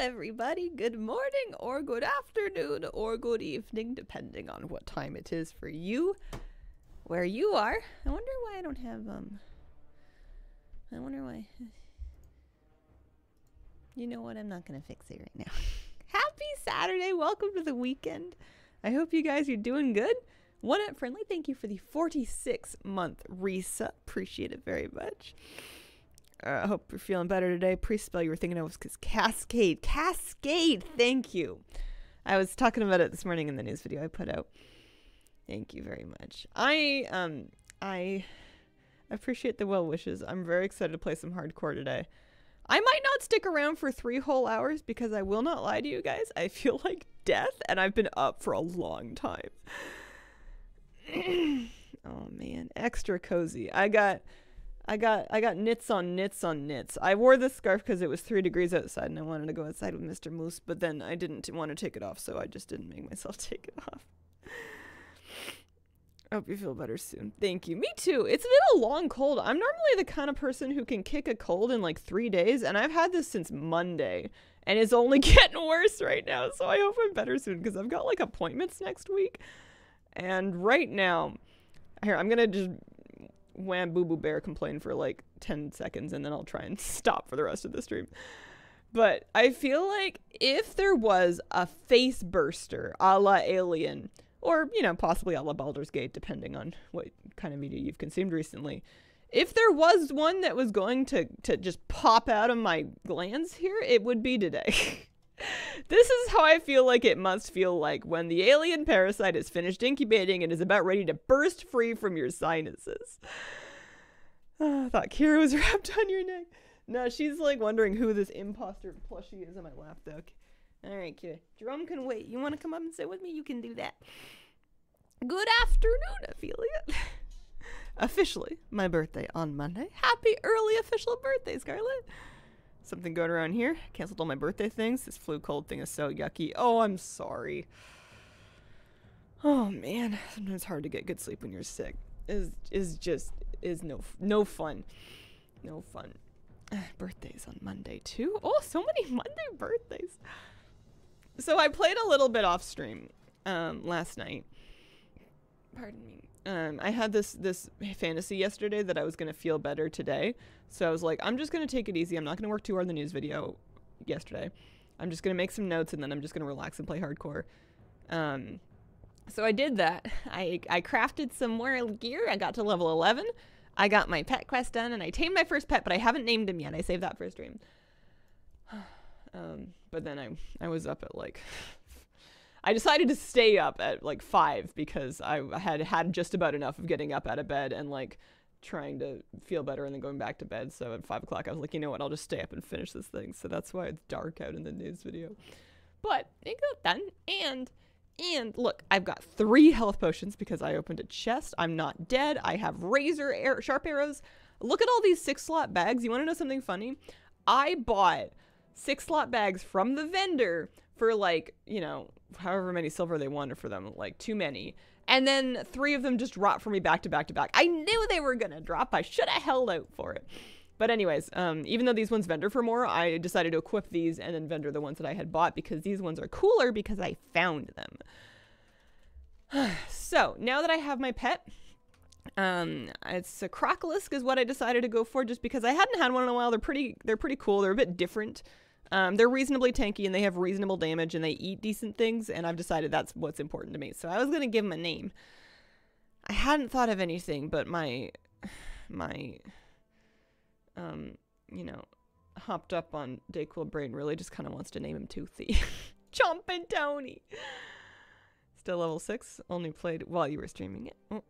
everybody. Good morning or good afternoon or good evening, depending on what time it is for you, where you are. I wonder why I don't have, I wonder why. You know what? I'm not going to fix it right now. Happy Saturday. Welcome to the weekend. I hope you guys are doing good. One Up Friendly, thank you for the 46-month resub. Appreciate it very much. I hope you're feeling better today. Pre-spell you were thinking it was because Cascade. Cascade! Thank you. I was talking about it this morning in the news video I put out. Thank you very much. I appreciate the well wishes. I'm very excited to play some hardcore today. I might not stick around for 3 whole hours because I will not lie to you guys. I feel like death and I've been up for a long time. Oh man, extra cozy. I got knits on knits on knits. I wore this scarf because it was 3 degrees outside and I wanted to go outside with Mr. Moose, but then I didn't want to take it off, so I just didn't make myself take it off. I hope you feel better soon. Thank you. Me too. It's been a long cold. I'm normally the kind of person who can kick a cold in like 3 days, and I've had this since Monday, and it's only getting worse right now, so I hope I'm better soon because I've got like appointments next week. And right now, here, I'm going to just wham boo boo bear complain for like 10 seconds and then I'll try and stop for the rest of the stream. But I feel like if there was a face burster a la Alien, or, you know, possibly a la Baldur's Gate, depending on what kind of media you've consumed recently, if there was one that was going to just pop out of my glands here, it would be today. This is how I feel like it must feel like when the alien parasite is finished incubating and is about ready to burst free from your sinuses. I thought Kira was wrapped on your neck. No, she's like wondering who this imposter plushie is on my lap, though. Alright, Kira. Jerome can wait. You want to come up and sit with me? You can do that. Good afternoon, Ophelia. Officially, my birthday on Monday. Happy early official birthday, Scarlett. Something going around here. Canceled all my birthday things. This flu cold thing is so yucky. Oh, I'm sorry. Oh man, sometimes it's hard to get good sleep when you're sick. Is no fun. No fun. Birthdays on Monday too. Oh, so many Monday birthdays. So I played a little bit off stream last night. Pardon me. I had this fantasy yesterday that I was going to feel better today. So I was like, I'm just going to take it easy. I'm not going to work too hard on the news video yesterday. I'm just going to make some notes and then I'm just going to relax and play hardcore. So I did that. I crafted some more gear. I got to level 11. I got my pet quest done and I tamed my first pet, but I haven't named him yet. I saved that for a stream. But then I was up at like... I decided to stay up at like 5 because I had just about enough of getting up out of bed and like trying to feel better and then going back to bed. So at 5 o'clock I was like, you know what, I'll just stay up and finish this thing. So that's why it's dark out in the news video. But it got done. And look, I've got 3 health potions because I opened a chest. I'm not dead. I have sharp arrows. Look at all these 6-slot bags. You want to know something funny? I bought 6-slot bags from the vendor for like, you know, however many silver they wanted for them, like too many. And then 3 of them just dropped for me back to back to back. I knew they were gonna drop. I should have held out for it. But anyways, even though these ones vendor for more, I decided to equip these and then vendor the ones that I had bought because these ones are cooler because I found them. So now that I have my pet, it's a Crocolisk is what I decided to go for just because I hadn't had one in a while. They're pretty cool. They're a bit different. They're reasonably tanky and they have reasonable damage and they eat decent things, and I've decided that's what's important to me. So I was going to give them a name. I hadn't thought of anything, but my you know, hopped up on Dayquil brain really just kind of wants to name him Toothy. Chompin' Tony. Still level 6, only played while you were streaming it. Oh,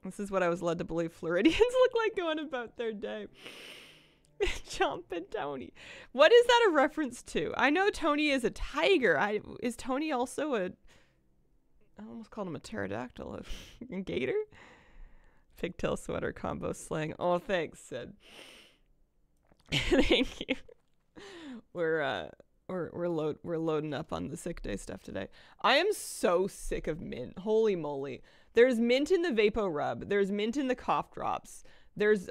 this is what I was led to believe Floridians look like going about their day. Chompin' Tony. What is that a reference to? I know Tony is a tiger. Is Tony also I almost called him a pterodactyl. A gator? Pigtail sweater combo slang. Oh, thanks, Sid. Thank you. We're loading up on the sick day stuff today. I am so sick of mint. Holy moly. There's mint in the Vapo Rub. There's mint in the cough drops.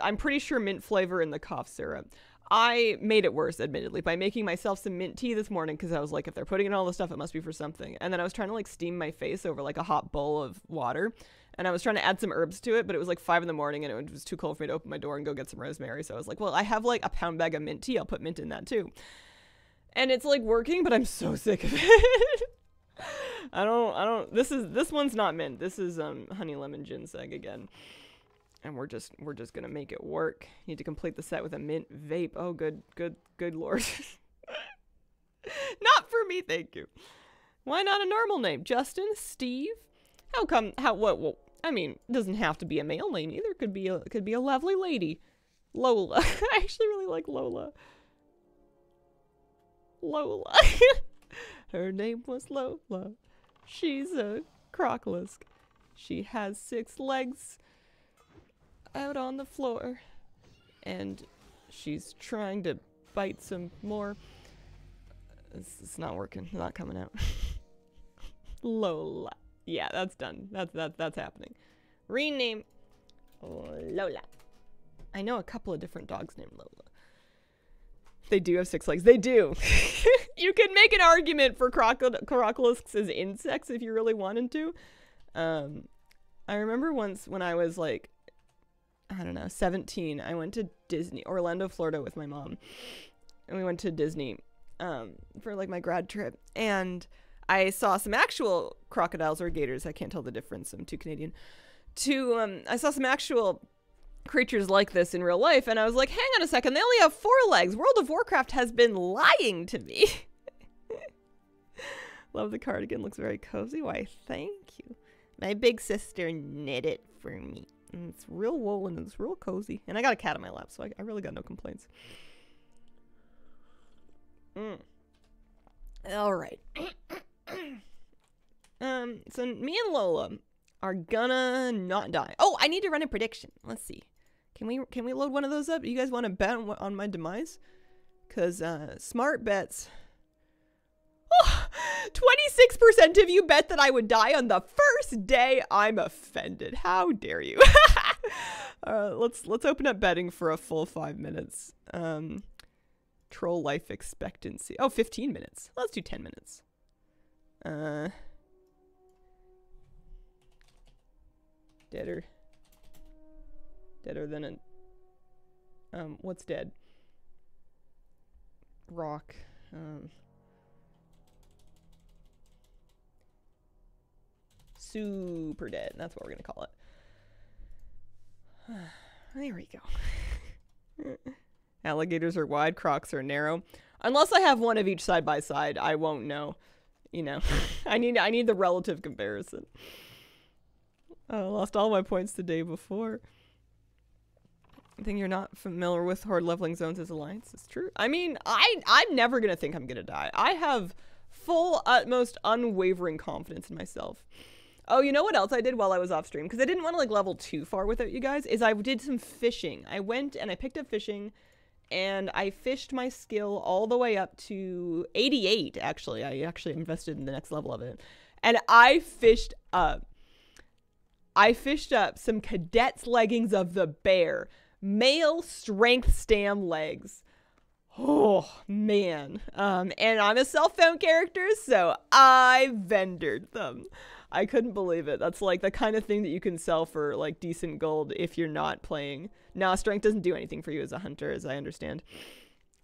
I'm pretty sure mint flavor in the cough syrup. I made it worse, admittedly, by making myself some mint tea this morning because I was like, if they're putting in all this stuff, it must be for something. And then I was trying to like steam my face over like a hot bowl of water. And I was trying to add some herbs to it, but it was like 5 in the morning and it was too cold for me to open my door and go get some rosemary. So I was like, well, I have like a pound bag of mint tea. I'll put mint in that too. And it's like working, but I'm so sick of it. This one's not mint. This is honey lemon ginseng again. And we're just gonna make it work. Need to complete the set with a mint vape. Oh, good lord. Not for me, thank you. Why not a normal name? Justin, Steve? What? I mean, it doesn't have to be a male name either. It could be a lovely lady. Lola. I actually really like Lola. Lola. Her name was Lola. She's a crocolisk. She has 6 legs out on the floor, and she's trying to bite some more. It's not working. Not coming out. Lola. Yeah, that's done. That's happening. Rename Lola. I know a couple of different dogs named Lola. They do have 6 legs. They do. You could make an argument for crocolisks as insects if you really wanted to. I remember once when I was like, I don't know, 17, I went to Orlando, Florida with my mom. And we went to Disney for like my grad trip. And I saw some actual crocodiles or gators. I can't tell the difference. I'm too Canadian. I saw some actual creatures like this in real life. And I was like, hang on a second. They only have 4 legs. World of Warcraft has been lying to me. Love the cardigan. Looks very cozy. Why, thank you. My big sister knit it for me. And it's real woolen and it's real cozy. And I got a cat on my lap, so I really got no complaints. All right. So me and Lola are gonna not die. Oh, I need to run a prediction. Let's see. Can we load one of those up? You guys want to bet on my demise? Because smart bets. Oh, 26% of you bet that I would die on the first day. I'm offended. How dare you? Let's open up betting for a full 5 minutes. Troll life expectancy. Oh, 15 minutes. Let's do 10 minutes. Deader than a what's dead? Rock. Super dead. That's what we're gonna call it. There we go. Alligators are wide, crocs are narrow. Unless I have one of each side by side, I won't know. You know, I need the relative comparison. I lost all my points the day before. I think you're not familiar with horde leveling zones as alliance. It's true. I mean, I'm never gonna think I'm gonna die. I have full, utmost, unwavering confidence in myself. Oh, you know what else I did while I was off stream? Because I didn't want to like level too far with it, you guys, is I did some fishing. I went and I picked up fishing and I fished my skill all the way up to 88, actually. I actually invested in the next level of it. And I fished up some cadet's leggings of the bear. Male strength stam legs. Oh, man. And I'm a self-found character, so I vendored them. I couldn't believe it. That's like the kind of thing that you can sell for like decent gold if you're not playing. Now, strength doesn't do anything for you as a hunter, as I understand.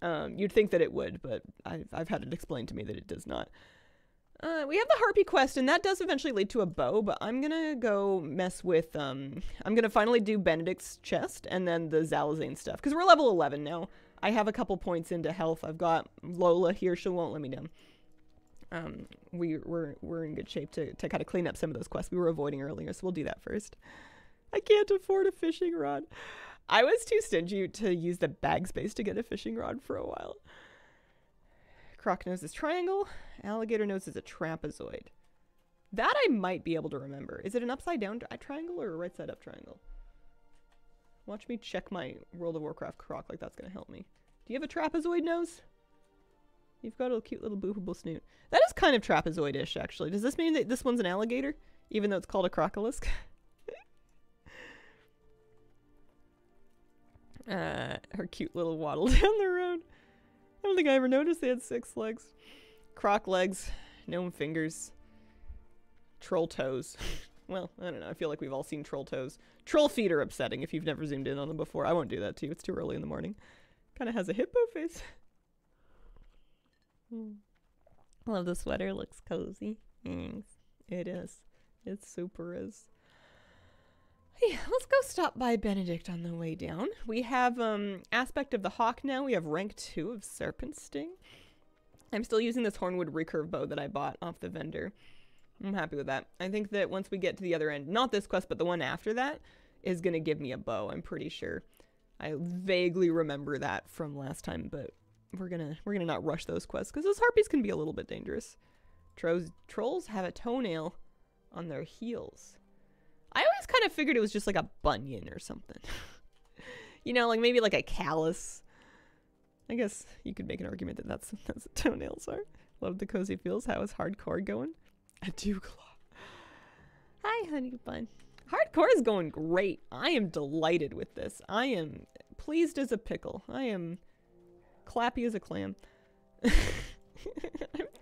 You'd think that it would, but I've had it explained to me that it does not. We have the Harpy quest, and that does eventually lead to a bow, but I'm gonna go mess with, I'm gonna finally do Benedict's chest and then the Zalazane stuff, because we're level 11 now. I have a couple points into health. I've got Lola here. She won't let me down. We're in good shape to kind of clean up some of those quests we were avoiding earlier, so we'll do that first. I can't afford a fishing rod. I was too stingy to use the bag space to get a fishing rod for a while. Croc nose is triangle. Alligator nose is a trapezoid. That I might be able to remember. Is it an upside down triangle or a right side up triangle? Watch me check my World of Warcraft croc, like that's gonna help me. Do you have a trapezoid nose? You've got a cute little boopable snoot. That is kind of trapezoid-ish, actually. Does this mean that this one's an alligator? Even though it's called a crocolisk? Her cute little waddle down the don't think I ever noticed they had 6 legs. Croc legs, gnome fingers, troll toes. Well, I don't know. I feel like we've all seen troll toes. Troll feet are upsetting if you've never zoomed in on them before. I won't do that to you. It's too early in the morning. Kind of has a hippo face. Love the sweater. Looks cozy. It is. It super is. Yeah, let's go stop by Benedict on the way down. We have Aspect of the Hawk now. We have rank 2 of Serpent Sting. I'm still using this Hornwood recurve bow that I bought off the vendor. I'm happy with that. I think that once we get to the other end, not this quest, but the one after that, is going to give me a bow, I'm pretty sure. I vaguely remember that from last time, but we're gonna not rush those quests, because those harpies can be a little bit dangerous. Trolls have a toenail on their heels. I always kind of figured it was just like a bunion or something. You know, like maybe like a callus. I guess you could make an argument that that's what toenails are. Love the cozy feels. How is hardcore going? A Dewclaw. Hi, honey bun. Hardcore is going great. I am delighted with this. I am pleased as a pickle. I am clappy as a clam. I'm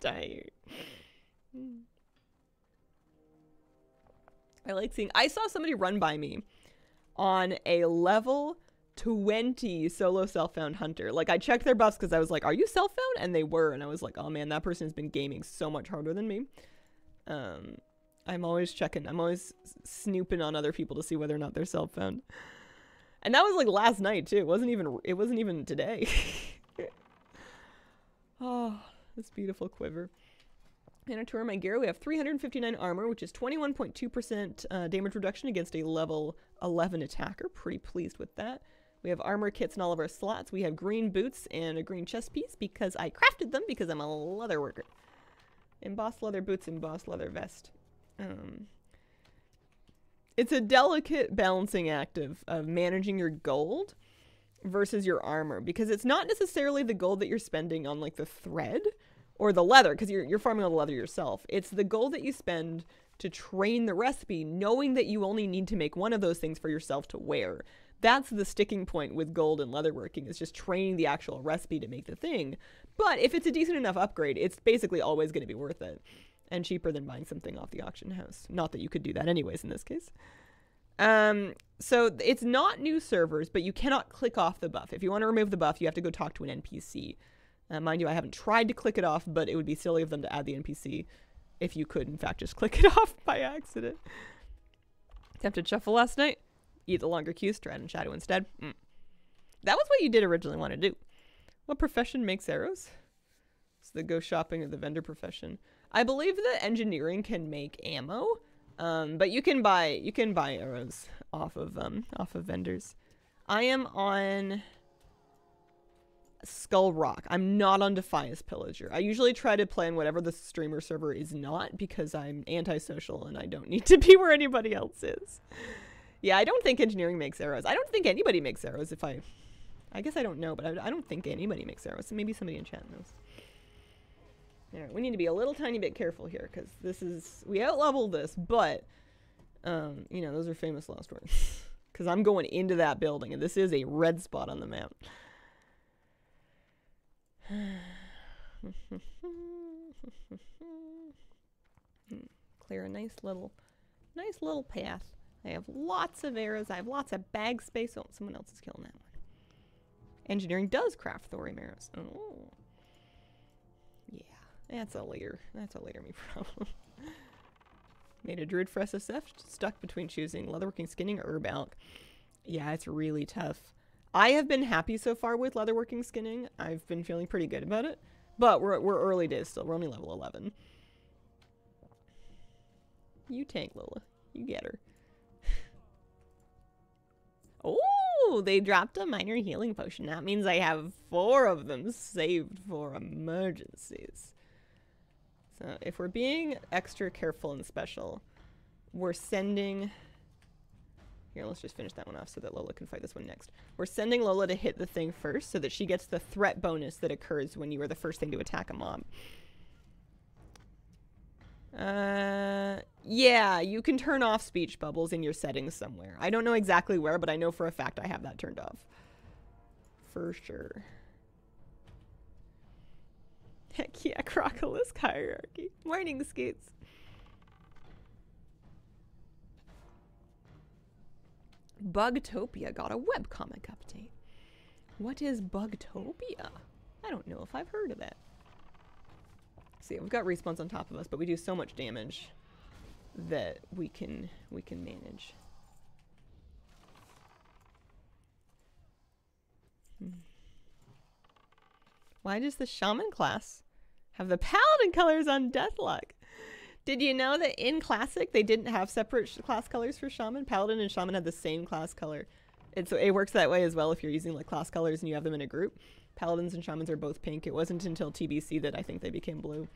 tired. I like seeing... I saw somebody run by me on a level 20 solo self-found hunter. Like, I checked their buffs because I was like, are you self-found? And they were. And I was like, oh man, that person has been gaming so much harder than me. I'm always checking. I'm always snooping on other people to see whether or not they're self-found. And that was like last night too. It wasn't even today. Oh, this beautiful quiver. And a tour of my gear. We have 359 armor, which is 21.2% damage reduction against a level 11 attacker. Pretty pleased with that. We have armor kits in all of our slots. We have green boots and a green chest piece because I crafted them because I'm a leather worker. Embossed leather boots, embossed leather vest. It's a delicate balancing act of managing your gold versus your armor, because it's not necessarily the gold that you're spending on like the thread or the leather, because you're farming all the leather yourself. It's the gold that you spend to train the recipe, knowing that you only need to make one of those things for yourself to wear. That's the sticking point with gold and leatherworking, is just training the actual recipe to make the thing. But if it's a decent enough upgrade, it's basically always going to be worth it. And cheaper than buying something off the auction house. Not that you could do that anyways in this case. So it's not new servers, but you cannot click off the buff. If you want to remove the buff, you have to go talk to an NPC. Mind you, I haven't tried to click it off, but it would be silly of them to add the NPC if you could, in fact, just click it off by accident. Attempted shuffle last night. Eat the longer queues, Strad and Shadow instead. That was what you did originally want to do. What profession makes arrows? It's the go shopping of the vendor profession. I believe that engineering can make ammo, but you can buy arrows off of vendors. I am on Skull Rock. I'm not on Defias Pillager. I usually try to play on whatever the streamer server is not, because I'm antisocial and I don't need to be where anybody else is. Yeah, I don't think engineering makes arrows. I don't think anybody makes arrows. I guess I don't know, but I don't think anybody makes arrows. So maybe somebody in chat knows. Alright, we need to be a little tiny bit careful here, because this is... We out-leveled this, but... you know, those are famous last words. Because I'm going into that building, and this is a red spot on the map. Clear a nice little path. I have lots of arrows. I have lots of bag space. Oh, someone else is killing that one. Engineering does craft thorium arrows. Oh. Yeah, that's a later me problem. Made a druid for SSF, stuck between choosing leatherworking, skinning, or herb alch. Yeah, it's really tough. I have been happy so far with leatherworking skinning. I've been feeling pretty good about it. But we're early days still. We're only level 11. You tank, Lola. You get her. Oh, they dropped a minor healing potion. That means I have 4 of them saved for emergencies. So if we're being extra careful and special, we're sending... Here, let's just finish that one off so that Lola can fight this one next. We're sending Lola to hit the thing first so that she gets the threat bonus that occurs when you are the first thing to attack a mob. Yeah, you can turn off speech bubbles in your settings somewhere. I don't know exactly where, but I know for a fact I have that turned off. For sure. Heck yeah, Crocolisk hierarchy. Morning, Scoots. Bugtopia got a webcomic update. What is Bugtopia? I don't know if I've heard of it. See, we've got respawns on top of us, but we do so much damage that we can manage. Why does the Shaman class have the Paladin colors on Deathlock? Did you know that in Classic they didn't have separate class colors for Shaman? Paladin and Shaman had the same class color. And so it works that way as well if you're using like class colors and you have them in a group. Paladins and Shamans are both pink. It wasn't until TBC that I think they became blue.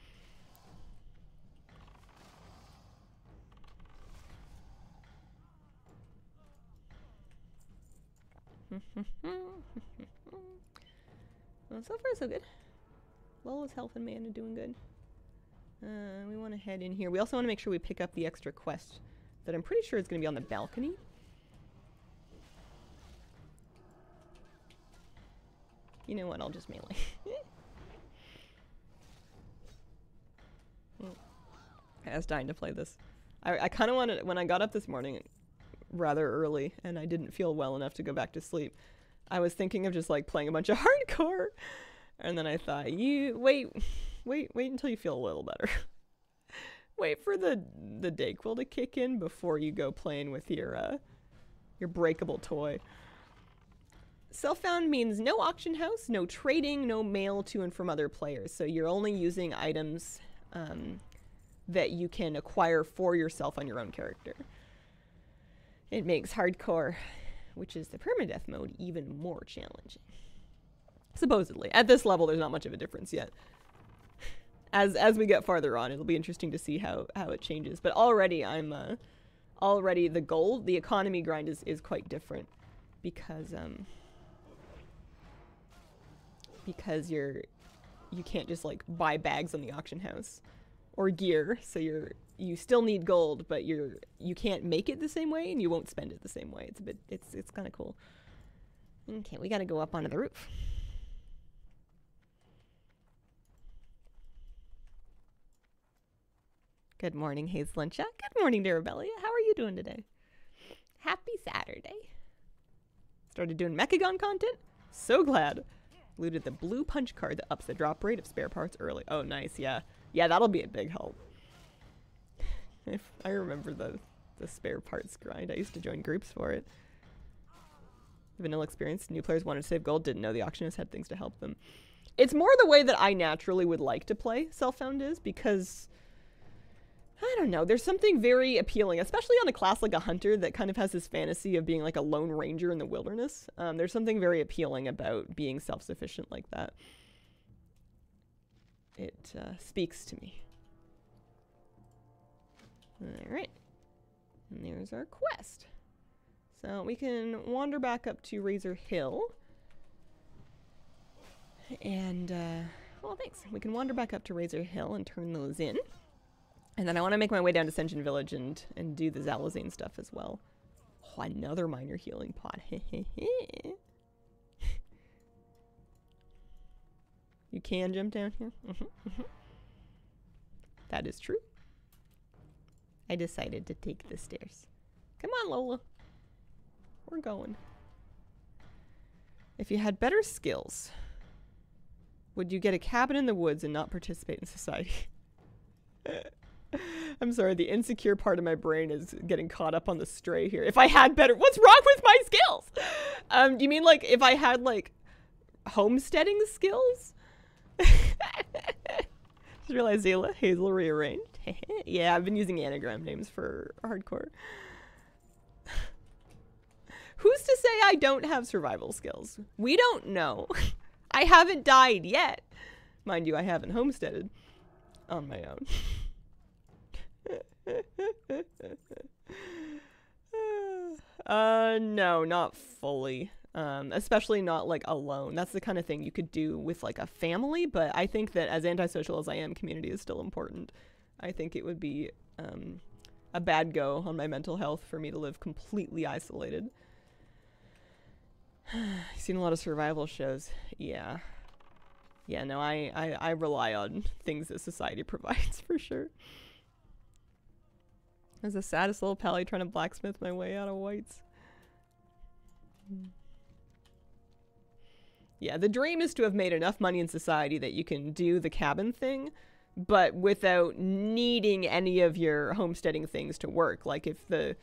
Well, so far so good. Lola's health and mana doing good. We want to head in here. We also want to make sure we pick up the extra quest that I'm pretty sure is going to be on the balcony. You know what? I'll just melee. I was dying to play this. I kind of wanted, when I got up this morning rather early and I didn't feel well enough to go back to sleep, I was thinking of just like playing a bunch of hardcore. And then I thought, wait until you feel a little better. Wait for the Dayquil to kick in before you go playing with your breakable toy. Self-found means no auction house, no trading, no mail to and from other players. So you're only using items that you can acquire for yourself on your own character. It makes hardcore, which is the permadeath mode, even more challenging. Supposedly. At this level, there's not much of a difference yet. As we get farther on, it'll be interesting to see how it changes. But already, already the gold, the economy grind is quite different because you can't just like buy bags on the auction house or gear, so you still need gold, but you can't make it the same way and you won't spend it the same way. It's kind of cool. Okay, we got to go up onto the roof. Good morning, Hazeluncha. Good morning, Darabelia. How are you doing today? Happy Saturday. Started doing Mechagon content? So glad. Looted the blue punch card that ups the drop rate of spare parts early. Oh, nice, yeah. Yeah, that'll be a big help. If I remember the spare parts grind. I used to join groups for it. Vanilla experience. New players wanted to save gold, didn't know the auctionist had things to help them. It's more the way that I naturally would like to play Self-Found is, because I don't know, there's something very appealing, especially on a class like a hunter that kind of has this fantasy of being like a lone ranger in the wilderness. There's something very appealing about being self-sufficient like that. It speaks to me. Alright. And there's our quest. So we can wander back up to Razor Hill. And, well, thanks. We can wander back up to Razor Hill and turn those in. And then I want to make my way down to Sen'jin Village and do the Zalazane stuff as well. Oh, another minor healing pot. You can jump down here? That is true. I decided to take the stairs. Come on, Lola. We're going. If you had better skills, would you get a cabin in the woods and not participate in society? I'm sorry, the insecure part of my brain is getting caught up on the stray here. If I had better, what's wrong with my skills? You mean like if I had like homesteading skills? Just realized Hazel rearranged. Yeah, I've been using anagram names for hardcore. Who's to say I don't have survival skills? We don't know. I haven't died yet. Mind you, I haven't homesteaded on my own. No, not fully. Especially not like alone. That's the kind of thing you could do with like a family, but I think that as antisocial as I am, community is still important. I think it would be a bad go on my mental health for me to live completely isolated. I've seen a lot of survival shows. Yeah. Yeah, no, I rely on things that society provides for sure. I was the saddest little pally trying to blacksmith my way out of whites. Yeah, the dream is to have made enough money in society that you can do the cabin thing, but without needing any of your homesteading things to work. Like if the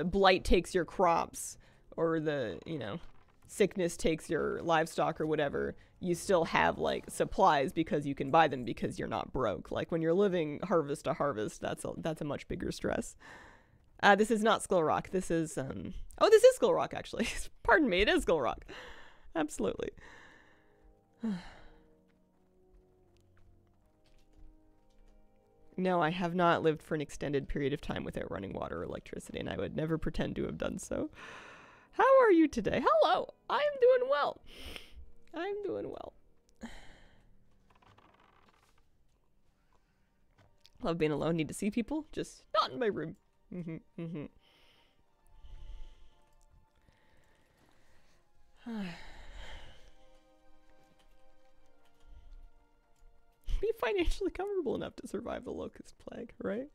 blight takes your crops, or the, you know, sickness takes your livestock or whatever, you still have like supplies because you can buy them because you're not broke. Like when you're living harvest to harvest, that's a much bigger stress. This is not Skull Rock. This is oh, this is Skull Rock actually. Pardon me, it is Skull Rock. Absolutely. No, I have not lived for an extended period of time without running water or electricity, and I would never pretend to have done so. How are you today? Hello! I'm doing well. I'm doing well. Love being alone, need to see people, just not in my room. Be financially comfortable enough to survive the locust plague, right?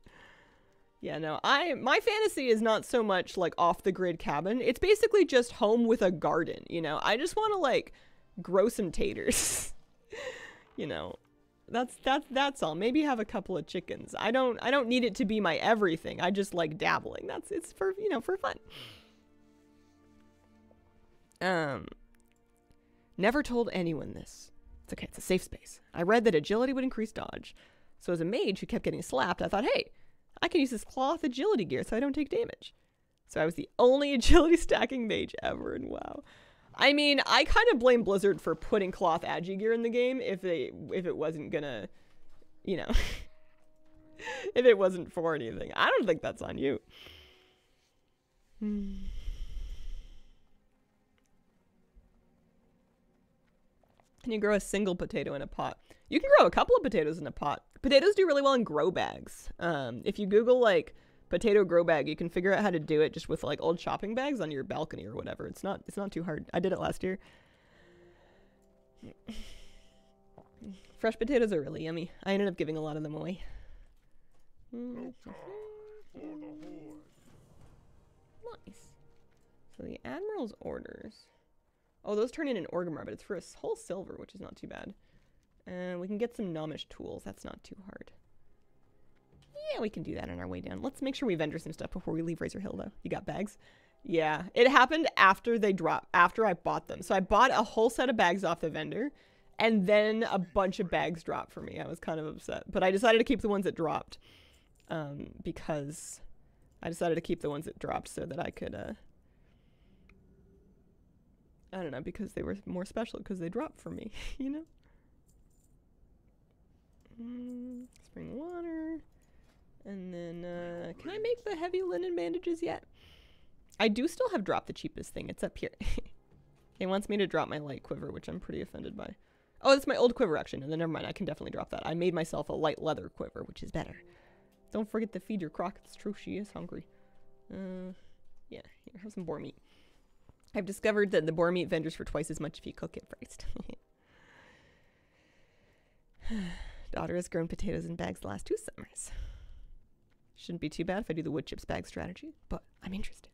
Yeah, no, my fantasy is not so much like off the grid cabin. It's basically just home with a garden, you know. I just want to like grow some taters. You know. That's all. Maybe have a couple of chickens. I don't need it to be my everything. I just like dabbling. It's for, you know, for fun. Never told anyone this. It's okay, it's a safe space. I read that agility would increase dodge. So as a mage who kept getting slapped, I thought, hey, I can use this cloth agility gear so I don't take damage. So I was the only agility stacking mage ever, and wow. I mean, I kind of blame Blizzard for putting cloth agi gear in the game if it wasn't gonna, you know, if it wasn't for anything. I don't think that's on you. Can you grow a single potato in a pot? You can grow a couple of potatoes in a pot. Potatoes do really well in grow bags. If you Google like potato grow bag, you can figure out how to do it just with like old shopping bags on your balcony or whatever. It's not too hard. I did it last year. Fresh potatoes are really yummy. I ended up giving a lot of them away. Nice. So the Admiral's orders. Oh, those turn in an Orgrimmar, but it's for a whole silver, which is not too bad. And we can get some Gnomish tools. That's not too hard. Yeah, we can do that on our way down. Let's make sure we vendor some stuff before we leave Razor Hill, though. You got bags? Yeah, it happened after they dropped, after I bought them. So I bought a whole set of bags off the vendor, and then a bunch of bags dropped for me. I was kind of upset. But I decided to keep the ones that dropped, because I decided to keep the ones that dropped so that I could, I don't know, because they were more special because they dropped for me, you know? Spring water. And then, can I make the heavy linen bandages yet? I do still have dropped the cheapest thing. It's up here. It wants me to drop my light quiver, which I'm pretty offended by. Oh, that's my old quiver, actually. No, then never mind. I can definitely drop that. I made myself a light leather quiver, which is better. Don't forget to feed your croc. It's true, she is hungry. Yeah, here, have some boar meat. I've discovered that the boar meat vendors for twice as much if you cook it first. Daughter has grown potatoes in bags the last 2 summers. Shouldn't be too bad if I do the wood chips bag strategy, but I'm interested.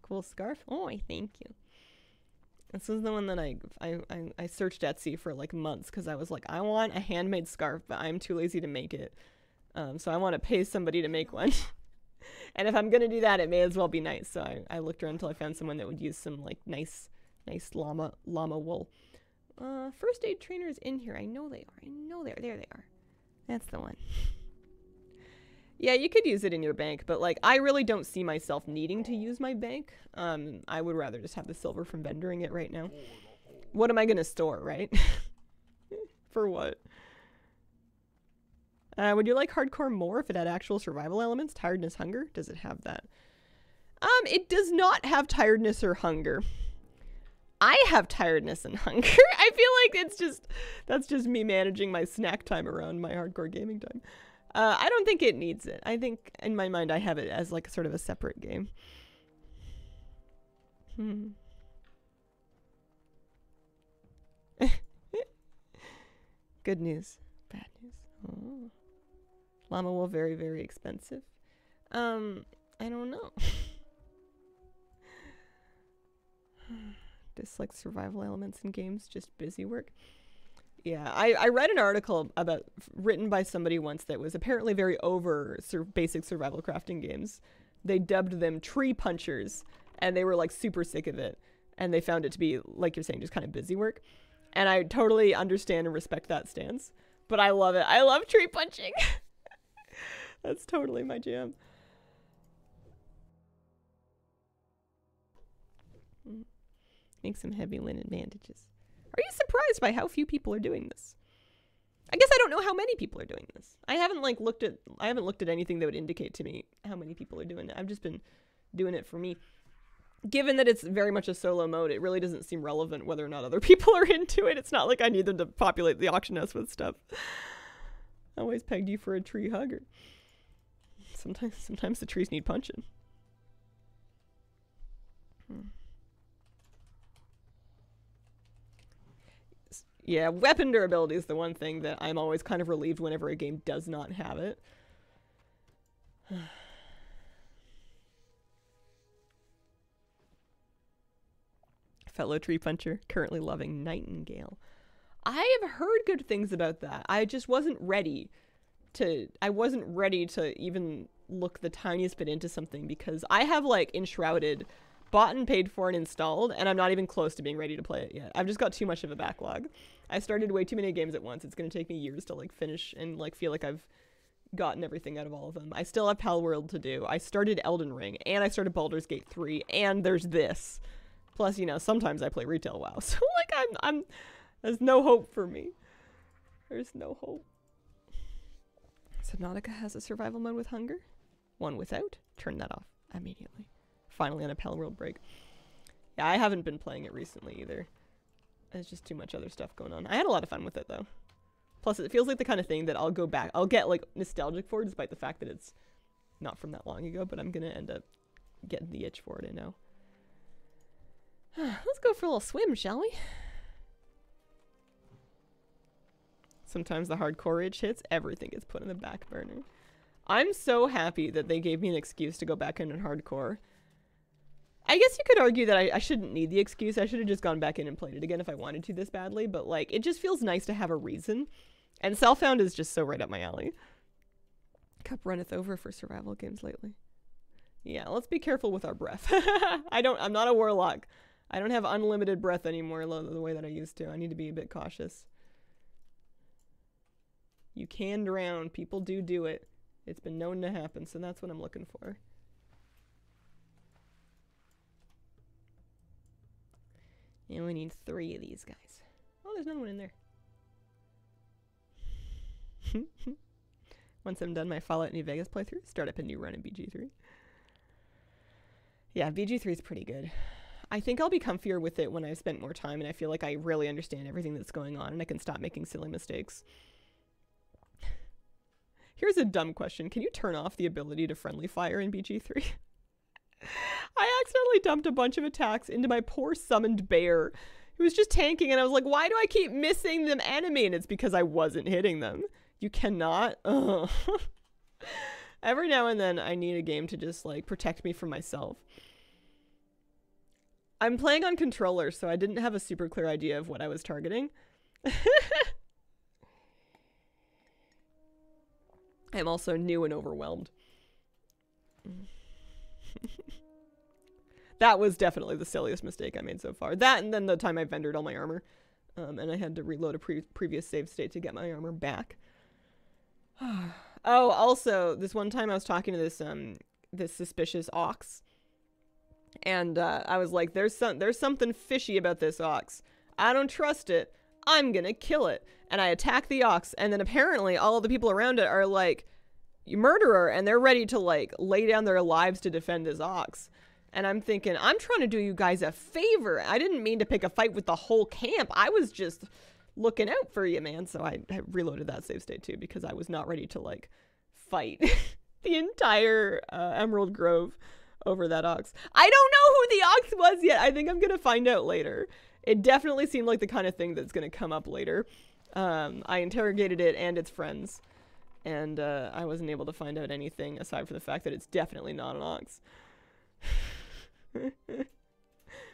Cool scarf. Oh, I thank you. This was the one that I searched Etsy for like months because I was like, I want a handmade scarf, but I'm too lazy to make it. So I want to pay somebody to make one. And if I'm going to do that, it may as well be nice. So I looked around until I found someone that would use some like nice llama wool. First aid trainer is in here. I know they are. I know they are. There they are. That's the one. Yeah, you could use it in your bank, but like I really don't see myself needing to use my bank. I would rather just have the silver from vendoring it right now. What am I going to store, right? For what? Would you like hardcore more if it had actual survival elements? Tiredness, hunger? Does it have that? It does not have tiredness or hunger. I have tiredness and hunger. I feel like that's just me managing my snack time around my hardcore gaming time. I don't think it needs it. I think in my mind I have it as like sort of a separate game. Good news. Bad news. Oh. Llama wool, very, very expensive. I don't know. Dislike survival elements in games, just busy work. Yeah, I read an article written by somebody once that was apparently very over basic survival crafting games. They dubbed them tree punchers, and they were like super sick of it. And they found it to be, like you're saying, just kind of busy work. And I totally understand and respect that stance. But I love it. I love tree punching. That's totally my jam. Make some heavy linen bandages. Are you surprised by how few people are doing this? I guess I don't know how many people are doing this. I haven't looked at anything that would indicate to me how many people are doing it. I've just been doing it for me. Given that it's very much a solo mode, it really doesn't seem relevant whether or not other people are into it. It's not like I need them to populate the auction house with stuff. I always pegged you for a tree hugger. Sometimes the trees need punching. Yeah, weapon durability is the one thing that I'm always kind of relieved whenever a game does not have it. Fellow tree puncher, currently loving Nightingale. I have heard good things about that. I just wasn't ready to even look the tiniest bit into something because I have like Enshrouded bought and paid for and installed, and I'm not even close to being ready to play it yet. I've just got too much of a backlog. I started way too many games at once. It's going to take me years to like finish and like feel like I've gotten everything out of all of them. I still have Palworld to do. I started Elden Ring, and I started Baldur's Gate 3, and there's this. Plus, you know, sometimes I play retail WoW, so like I'm there's no hope for me. There's no hope. Subnautica has a survival mode with hunger. One without. Turn that off immediately. Finally on a Palworld break. Yeah, I haven't been playing it recently either. There's just too much other stuff going on. I had a lot of fun with it though. Plus it feels like the kind of thing that I'll go back. I'll get like nostalgic for, despite the fact that it's not from that long ago, but I'm gonna end up getting the itch for it, I know. Let's go for a little swim, shall we? Sometimes the hardcore itch hits, everything gets put in the back burner. I'm so happy that they gave me an excuse to go back in hardcore. I guess you could argue that I shouldn't need the excuse. I should have just gone back in and played it again if I wanted to this badly, but like, it just feels nice to have a reason. And Self-Found is just so right up my alley. Cup runneth over for survival games lately. Yeah, let's be careful with our breath. I'm not a warlock. I don't have unlimited breath anymore the way that I used to. I need to be a bit cautious. You can drown. People do it. It's been known to happen, so that's what I'm looking for. And we need 3 of these guys. Oh, there's another one in there. Once I'm done my Fallout New Vegas playthrough, start up a new run in BG3. Yeah, BG3 is pretty good. I think I'll be comfier with it when I've spent more time and I feel like I really understand everything that's going on and I can stop making silly mistakes. Here's a dumb question. Can you turn off the ability to friendly fire in BG3? I accidentally dumped a bunch of attacks into my poor summoned bear. He was just tanking and I was like, why do I keep missing them enemy? And it's because I wasn't hitting them. You cannot. Ugh. Every now and then I need a game to just like protect me from myself. I'm playing on controller, so I didn't have a super clear idea of what I was targeting. I'm also new and overwhelmed. That was definitely the silliest mistake I made so far. That and then the time I vendored all my armor. And I had to reload a previous save state to get my armor back. Oh, also, this one time I was talking to this suspicious ox. And I was like, there's something fishy about this ox. I don't trust it. I'm gonna kill it. And I attack the ox, and then apparently all of the people around it are like, you murderer, and they're ready to like lay down their lives to defend this ox. And I'm thinking, I'm trying to do you guys a favor. I didn't mean to pick a fight with the whole camp. I was just looking out for you, man. So I reloaded that save state too, because I was not ready to like fight the entire Emerald Grove over that ox. I don't know who the ox was yet. I think I'm gonna find out later. It definitely seemed like the kind of thing that's gonna come up later. I interrogated it and its friends, and I wasn't able to find out anything aside from the fact that it's definitely not an ox.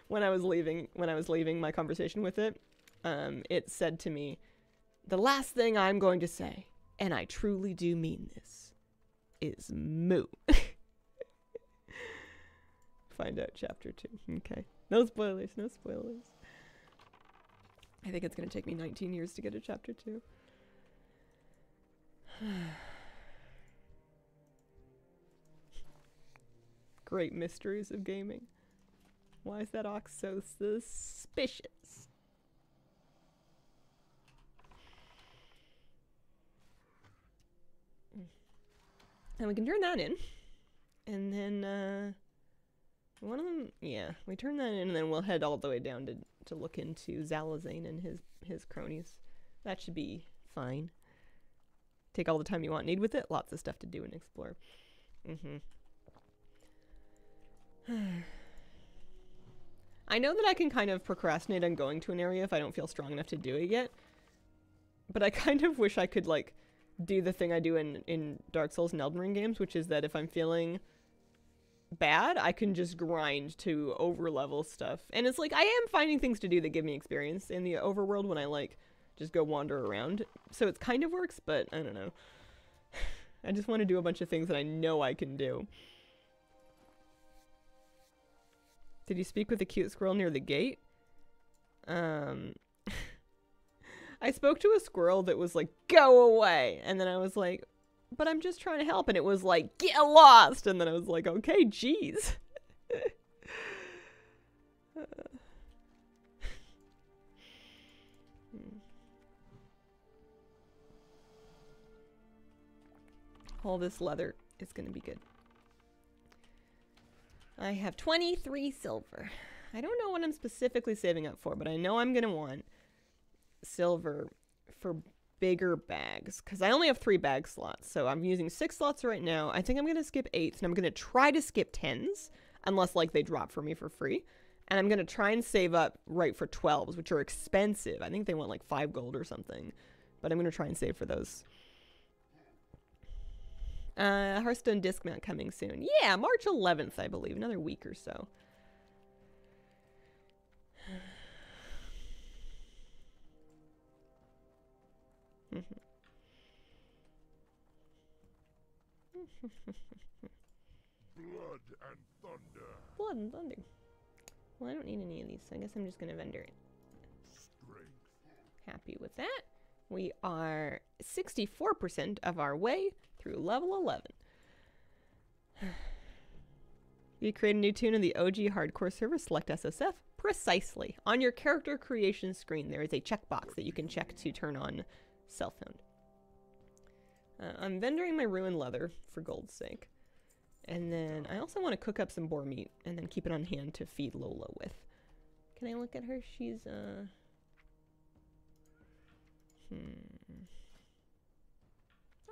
When I was leaving my conversation with it, it said to me, "The last thing I'm going to say, and I truly do mean this, is moo." Find out chapter 2. Okay. No spoilers, no spoilers. I think it's going to take me 19 years to get to chapter 2. Great mysteries of gaming. Why is that ox so suspicious? And we can turn that in. And then, one of them, yeah, we turn that in and then we'll head all the way down to look into Zalazane and his cronies. That should be fine. Take all the time you want need with it. Lots of stuff to do and explore. I know that I can kind of procrastinate on going to an area if I don't feel strong enough to do it yet. But I kind of wish I could, like, do the thing I do in Dark Souls and Elden Ring games, which is that if I'm feeling bad, I can just grind to over-level stuff. And it's like, I am finding things to do that give me experience in the overworld when I, like, just go wander around. So it kind of works, but I don't know. I just want to do a bunch of things that I know I can do. Did you speak with the cute squirrel near the gate? I spoke to a squirrel that was like, "Go away!" And then I was like, "But I'm just trying to help." And it was like, "Get lost!" And then I was like, "Okay, jeez." All this leather is going to be good. I have 23 silver. I don't know what I'm specifically saving up for, but I know I'm going to want silver for bigger bags, because I only have 3 bag slots, so I'm using 6 slots right now. I think I'm going to skip 8s, and I'm going to try to skip 10s, unless, like, they drop for me for free. And I'm going to try and save up right for 12s, which are expensive. I think they want, like, 5 gold or something. But I'm going to try and save for those. Hearthstone disc mount coming soon. Yeah, March 11th, I believe. Another week or so. Blood and thunder. Blood and thunder. Well, I don't need any of these, so I guess I'm just going to vendor it. Strength. Happy with that. We are 64% of our way through level 11. You create a new tune in the OG hardcore server, select SSF. Precisely. On your character creation screen, there is a checkbox that you can check to turn on self-found. I'm vendoring my ruined leather for gold's sake. And then I also want to cook up some boar meat and then keep it on hand to feed Lola with. Can I look at her? She's, Oh,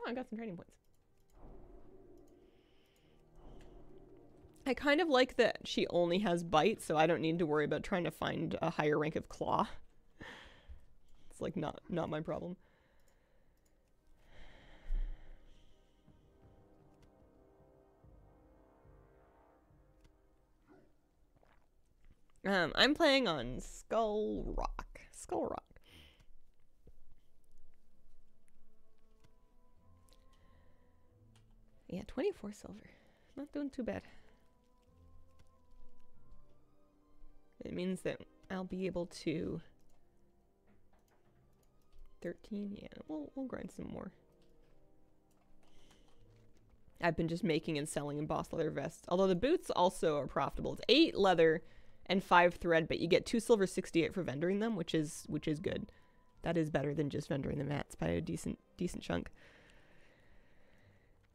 I got some training points. I kind of like that she only has bite, so I don't need to worry about trying to find a higher rank of claw. It's like not my problem. I'm playing on Skull Rock. Skull Rock. Yeah, 24 silver. Not doing too bad. It means that I'll be able to 13, yeah, we'll grind some more. I've been just making and selling embossed leather vests. Although the boots also are profitable. It's 8 leather and 5 thread, but you get 2 silver 68 for vendoring them, which is good. That is better than just vendoring the mats by a decent chunk.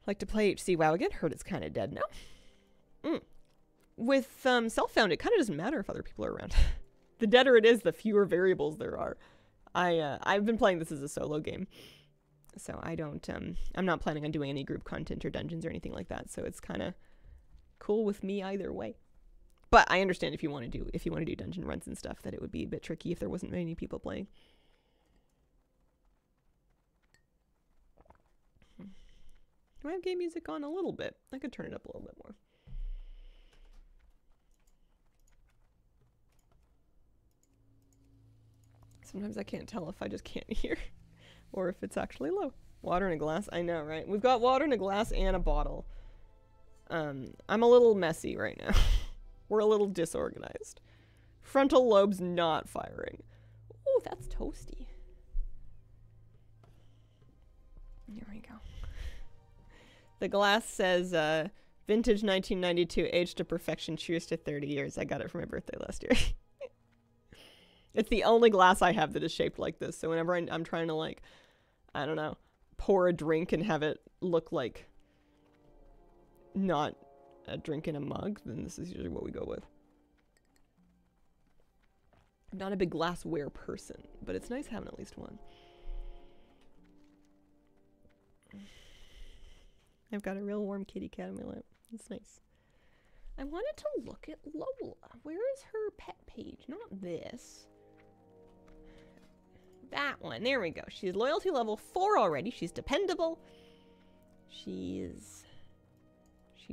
Like to play HC WoW again? Heard it's kind of dead now. With self-found, it kind of doesn't matter if other people are around. The deader it is, the fewer variables there are. I've been playing this as a solo game, so I don't. I'm not planning on doing any group content or dungeons or anything like that. So it's kind of cool with me either way. But I understand if you want to do dungeon runs and stuff, that it would be a bit tricky if there wasn't many people playing. Do I have game music on? A little bit. I could turn it up a little bit more. Sometimes I can't tell if I just can't hear or if it's actually low. Water in a glass. I know, right? We've got water in a glass and a bottle. I'm a little messy right now. We're a little disorganized. Frontal lobe's not firing. Oh, that's toasty. Here we go. The glass says, vintage 1992, aged to perfection, cheers to 30 years. I got it for my birthday last year. It's the only glass I have that is shaped like this. So whenever I'm trying to, like, I don't know, pour a drink and have it look like not a drink in a mug, then this is usually what we go with. I'm not a big glassware person, but it's nice having at least one. I've got a real warm kitty cat in my lap. It's nice. I wanted to look at Lola. Where is her pet page? Not this. That one. There we go. She's loyalty level 4 already. She's dependable. She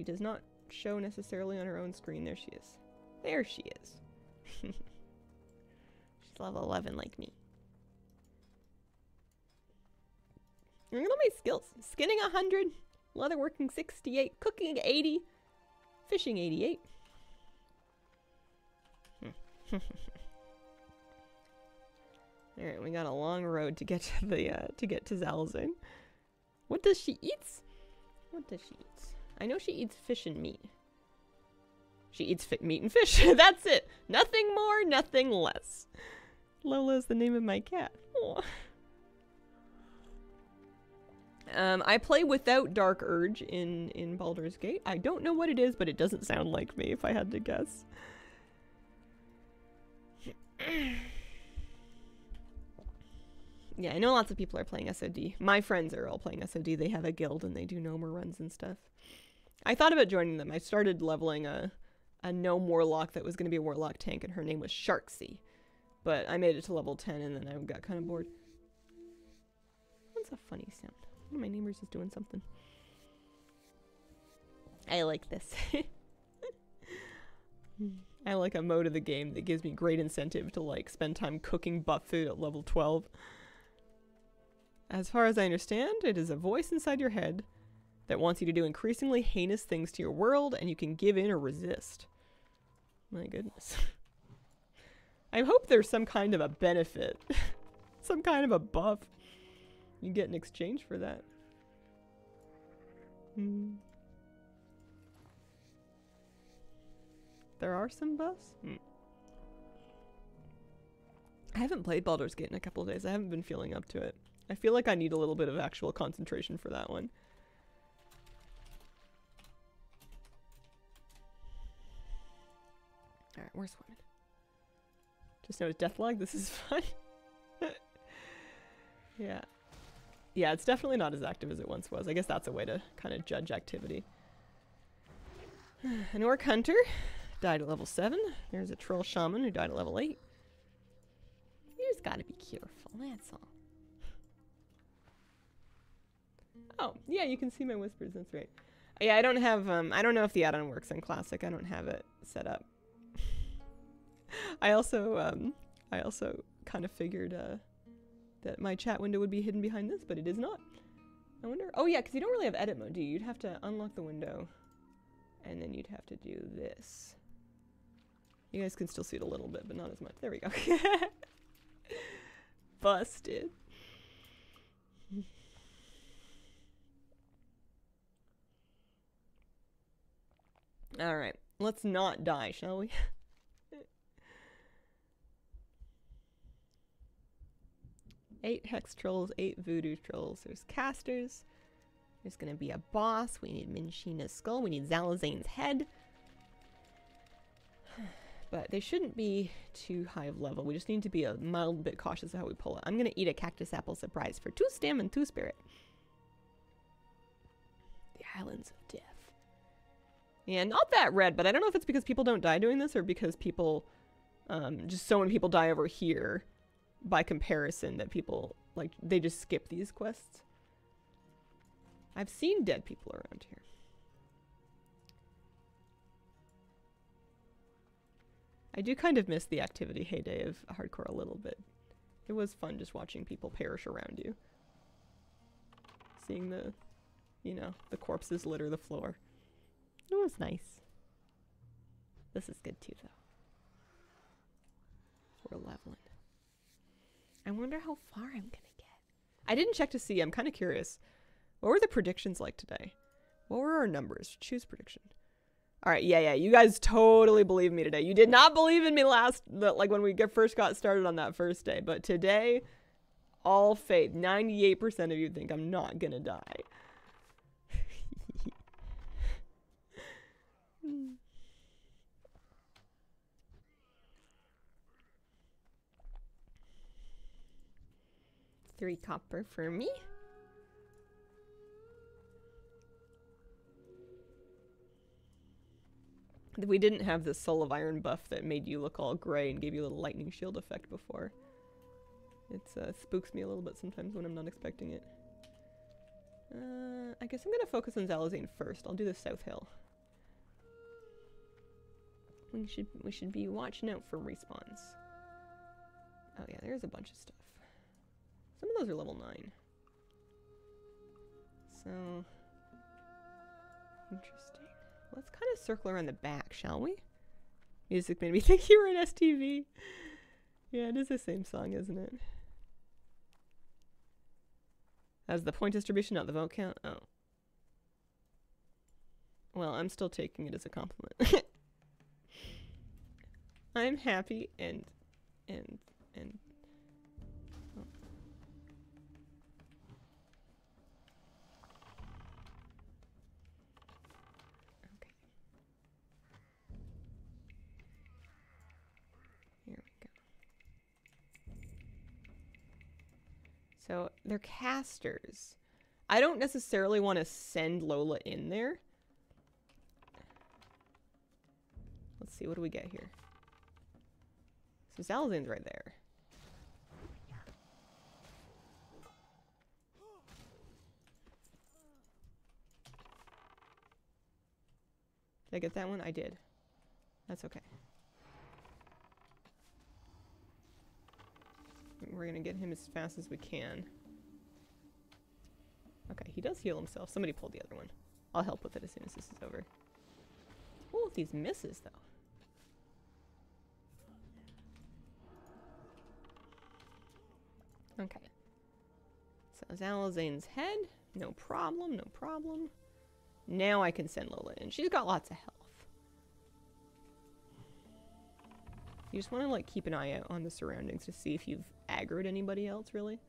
does not show necessarily on her own screen. There she is. There she is. She's level 11 like me. Look at all my skills. Skinning 100. Leatherworking 68. Cooking 80. Fishing 88. Alright, we got a long road to get to the Zalazin. What does she eat? What does she eat? I know she eats fish and meat. She eats meat and fish. That's it. Nothing more, nothing less. Lola is the name of my cat. Aww. I play without Dark Urge in Baldur's Gate. I don't know what it is, but it doesn't sound like me if I had to guess. Yeah, I know lots of people are playing SOD. My friends are all playing SOD. They have a guild and they do no more runs and stuff. I thought about joining them. I started leveling a gnome warlock that was going to be a warlock tank, and her name was Sharksy. But I made it to level 10 and then I got kind of bored. What's a funny sound? One of my neighbors is doing something. I like this. I like a mode of the game that gives me great incentive to, like, spend time cooking butt food at level 12. As far as I understand, it is a voice inside your head that wants you to do increasingly heinous things to your world, and you can give in or resist. My goodness. I hope there's some kind of a benefit. Some kind of a buff you get in exchange for that. There are some buffs? I haven't played Baldur's Gate in a couple of days. I haven't been feeling up to it. I feel like I need a little bit of actual concentration for that one. Alright, we're swimming. Just noticed Deathlog. This is fun. Yeah. Yeah, it's definitely not as active as it once was. I guess that's a way to kind of judge activity. An Orc Hunter died at level 7. There's a Troll Shaman who died at level 8. You just gotta be careful, that's all. Oh, yeah, you can see my whispers, that's right. Yeah, I don't have, I don't know if the add-on works on Classic. I don't have it set up. I also kind of figured, that my chat window would be hidden behind this, but it is not. I wonder, oh yeah, because you don't really have edit mode, do you? You'd have to unlock the window, and then you'd have to do this. You guys can still see it a little bit, but not as much. There we go. Busted. Alright, let's not die, shall we? Eight Hex Trolls, 8 Voodoo Trolls. There's casters. There's gonna be a boss. We need Minshina's skull. We need Zalazane's head. But they shouldn't be too high of level. We just need to be a mild bit cautious of how we pull it. I'm gonna eat a cactus apple surprise for 2 stam and 2 spirit. The Islands of Death. Yeah, not that red, but I don't know if it's because people don't die doing this or because people, just so many people die over here by comparison that people, like, they just skip these quests. I've seen dead people around here. I do kind of miss the activity heyday of hardcore a little bit. It was fun just watching people perish around you. Seeing the, you know, the corpses litter the floor. It was nice. This is good too, though. We're leveling. I wonder how far I'm gonna get. I didn't check to see. I'm kind of curious. What were the predictions like today? What were our numbers? Choose prediction. All right, yeah. You guys totally believe me today. You did not believe in me like when we first got started on that first day. But today, all faith. 98% of you think I'm not gonna die. Three copper for me. We didn't have the Soul of Iron buff that made you look all gray and gave you a little lightning shield effect before. It spooks me a little bit sometimes when I'm not expecting it. I guess I'm gonna focus on Zalazane first. I'll do the South Hill. We should be watching out for respawns. Oh yeah, there's a bunch of stuff. Some of those are level 9. So interesting. Let's kind of circle around the back, shall we? Music made me think you were an STV. Yeah, it is the same song, isn't it? That's the point distribution, not the vote count. Oh. Well, I'm still taking it as a compliment. I'm happy and oh. Okay. Here we go. So they're casters. I don't necessarily want to send Lola in there. Let's see, what do we get here? So Zalazane's right there. Did I get that one? I did. That's okay. We're gonna get him as fast as we can. Okay, he does heal himself. Somebody pulled the other one. I'll help with it as soon as this is over. Oh, these misses though. Okay. So Zalazane's head. No problem, no problem. Now I can send Lola in. She's got lots of health. You just want to like keep an eye out on the surroundings to see if you've aggroed anybody else, really.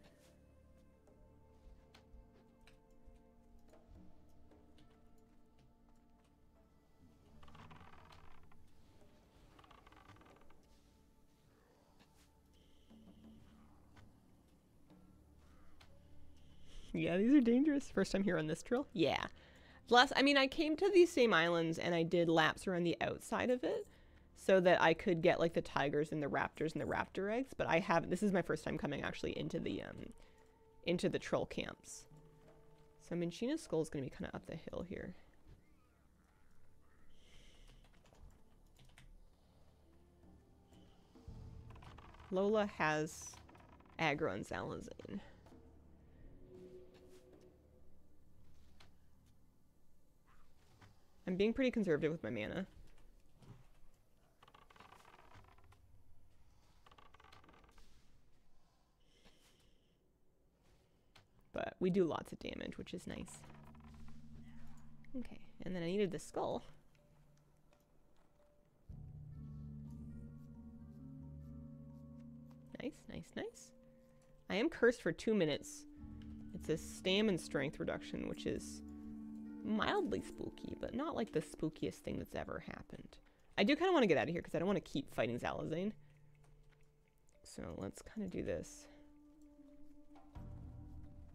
Yeah, these are dangerous. First time here on this trail? Yeah. I mean, I came to these same islands and I did laps around the outside of it so that I could get like the tigers and the raptors and the raptor eggs, but I haven't. This is my first time coming actually into the troll camps. So Minchina's skull is going to be kind of up the hill here. Lola has aggro on Zalazane. I'm being pretty conservative with my mana. But we do lots of damage, which is nice. Okay, and then I needed the skull. Nice, nice, nice. I am cursed for 2 minutes. It's a stamina and strength reduction, which is mildly spooky, but not like the spookiest thing that's ever happened. I do kind of want to get out of here because I don't want to keep fighting Zalazane. So let's kind of do this.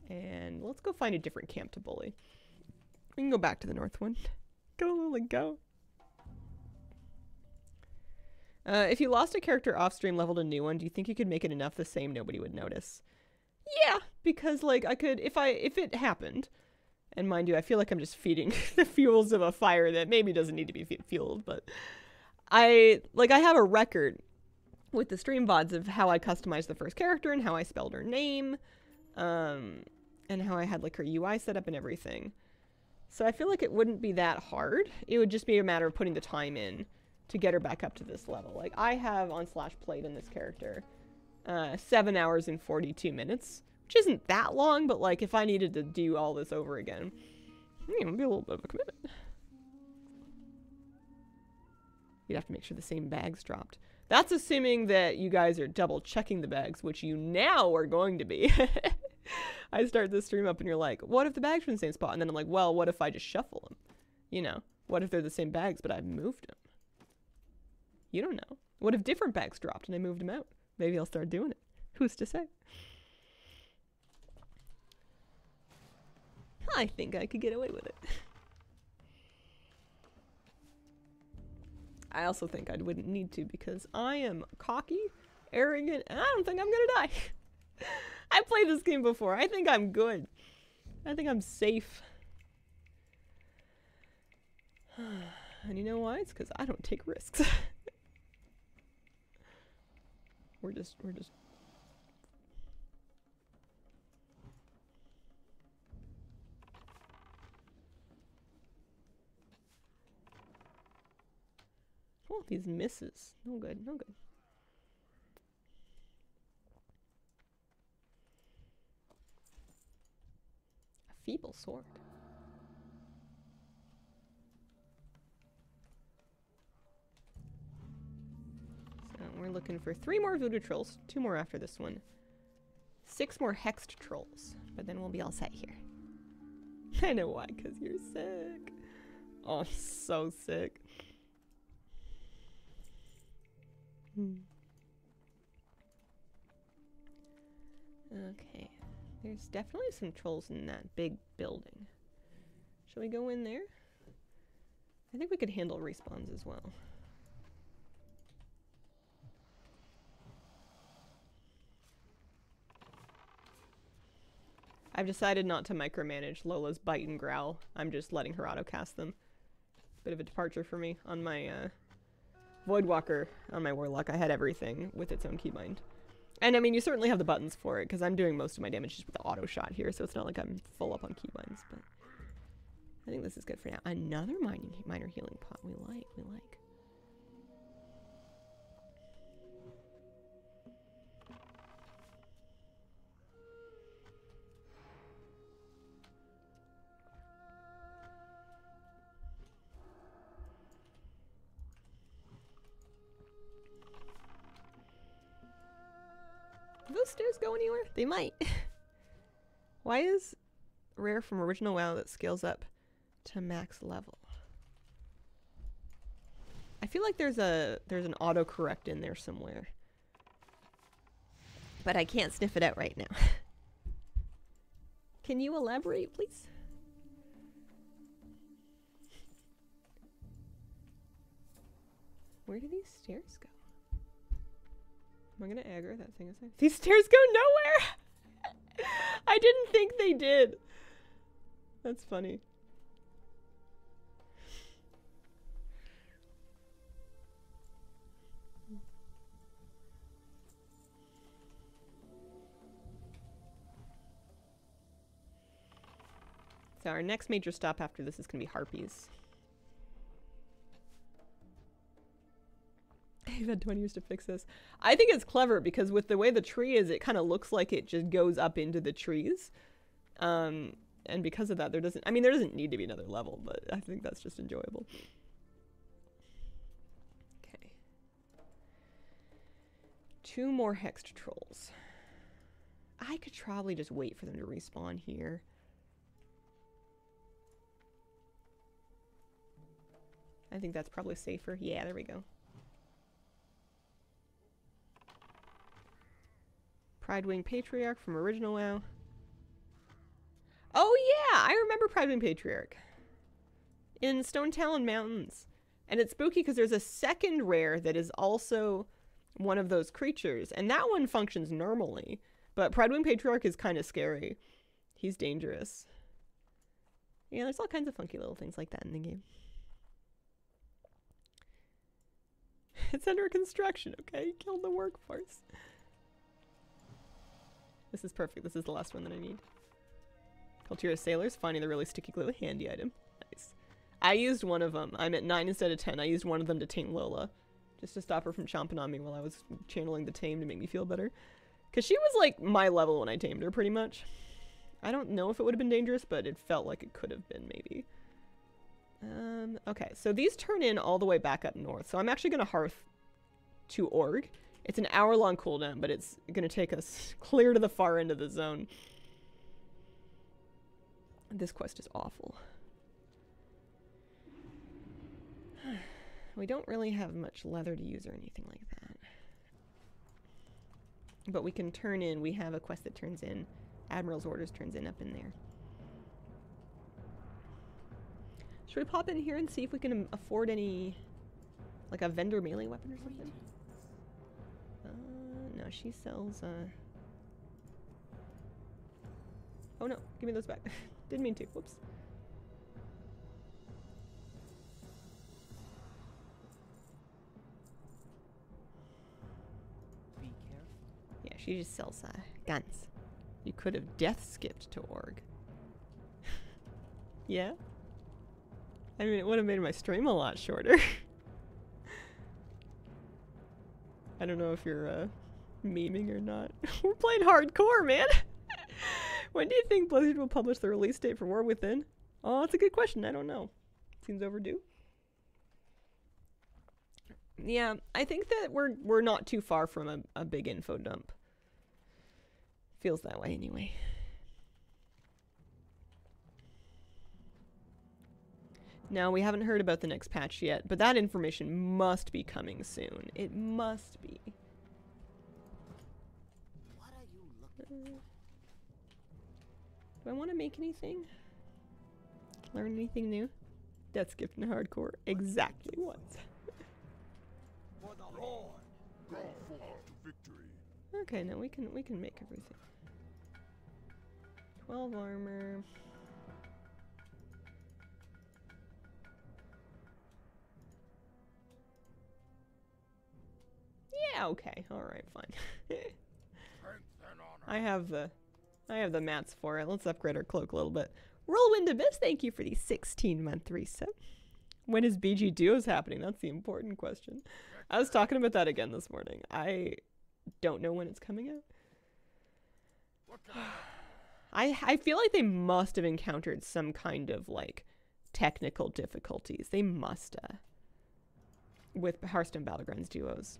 And let's go find a different camp to bully. We can go back to the north one. Go, Lily, go. If you lost a character off stream, leveled a new one, do you think you could make it enough the same nobody would notice? Yeah, because like I could, if it happened, And mind you, I feel like I'm just feeding the fuels of a fire that maybe doesn't need to be fueled, but I have a record with the stream VODs of how I customized the first character and how I spelled her name, and how I had like her UI set up and everything. So I feel like it wouldn't be that hard. It would just be a matter of putting the time in to get her back up to this level. Like I have on /played in this character 7 hours and 42 minutes, which isn't that long, but like if I needed to do all this over again, it would be a little bit of a commitment. You'd have to make sure the same bags dropped. That's assuming that you guys are double checking the bags, which you now are going to be. I start this stream up and you're like, what if the bags are in the same spot? And then I'm like, well, what if I just shuffle them? You know, what if they're the same bags, but I've moved them? You don't know. What if different bags dropped and I moved them out? Maybe I'll start doing it. Who's to say? I think I could get away with it. I also think I wouldn't need to because I am cocky, arrogant, and I don't think I'm gonna die. I played this game before. I think I'm good. I think I'm safe. And you know why? It's because I don't take risks. We're just oh, these misses. No good, no good. A feeble sword. So we're looking for 3 more voodoo trolls, 2 more after this one. 6 more hexed trolls, but then we'll be all set here. I know why, because you're sick. Oh, I'm so sick. Okay, there's definitely some trolls in that big building. Shall we go in there? I think we could handle respawns as well. I've decided not to micromanage Lola's bite and growl. I'm just letting her autocast them. Bit of a departure for me. On my Voidwalker, on my Warlock, I had everything with its own keybind. And I mean, you certainly have the buttons for it, because I'm doing most of my damage just with the auto shot here, so it's not like I'm full up on keybinds, but I think this is good for now. Another minor healing pot. We like. Do those stairs go anywhere? They might. Why is rare from original WoW that scales up to max level? I feel like there's an autocorrect in there somewhere. But I can't sniff it out right now. Can you elaborate, please? Where do these stairs go? Am I gonna aggro that thing? These stairs go nowhere! I didn't think they did. That's funny. So our next major stop after this is gonna be Harpies. You've had 20 years to fix this. I think it's clever because with the way the tree is, it kind of looks like it just goes up into the trees. And because of that, there doesn't need to be another level, but I think that's just enjoyable. Okay. 2 more hexed trolls. I could probably just wait for them to respawn here. I think that's probably safer. Yeah, there we go. Pridewing Patriarch from original WoW. Oh yeah, I remember Pridewing Patriarch. In Stone Talon Mountains. And it's spooky because there's a second rare that is also one of those creatures. And that one functions normally. But Pridewing Patriarch is kind of scary. He's dangerous. Yeah, there's all kinds of funky little things like that in the game. It's under construction, okay? Killed the workforce. This is perfect. This is the last one that I need. Cultura Sailors, finding the really sticky glue, handy item. Nice. I used one of them. I'm at 9 instead of 10. I used one of them to tame Lola. Just to stop her from chomping on me while I was channeling the tame to make me feel better. Because she was like my level when I tamed her, pretty much. I don't know if it would have been dangerous, but it felt like it could have been, maybe. Okay, so these turn in all the way back up north. So I'm actually going to hearth to Org. It's an hour-long cooldown, but it's going to take us clear to the far end of the zone. This quest is awful. We don't really have much leather to use or anything like that. But we can turn in, we have a quest that turns in, Admiral's Orders turns in up in there. Should we pop in here and see if we can afford any, like a vendor melee weapon or something? No, she sells, oh no, give me those back. Didn't mean to, whoops. Be careful. Yeah, she just sells, guns. You could have death skipped to Org. Yeah? I mean, it would have made my stream a lot shorter. I don't know if you're, memeing or not. We're playing hardcore, man! When do you think Blizzard will publish the release date for War Within? Oh, that's a good question. I don't know. Seems overdue. Yeah, I think that we're not too far from a big info dump. Feels that way anyway. No, we haven't heard about the next patch yet, but that information must be coming soon. It must be. What are you looking for? Do I want to make anything? Learn anything new? Death skipped in hardcore. Exactly what? For the Lord. Go forth to victory. Okay, no, we can make everything. 12 armor. Yeah, okay. Alright, fine. Strength and honor. I have the mats for it. Let's upgrade our cloak a little bit. Whirlwind Abyss, thank you for the 16-month reset. When is BG Duos happening? That's the important question. I was talking about that again this morning. I don't know when it's coming out. What can I feel like they must have encountered some kind of like technical difficulties. They must with Hearthstone Battlegrounds duos.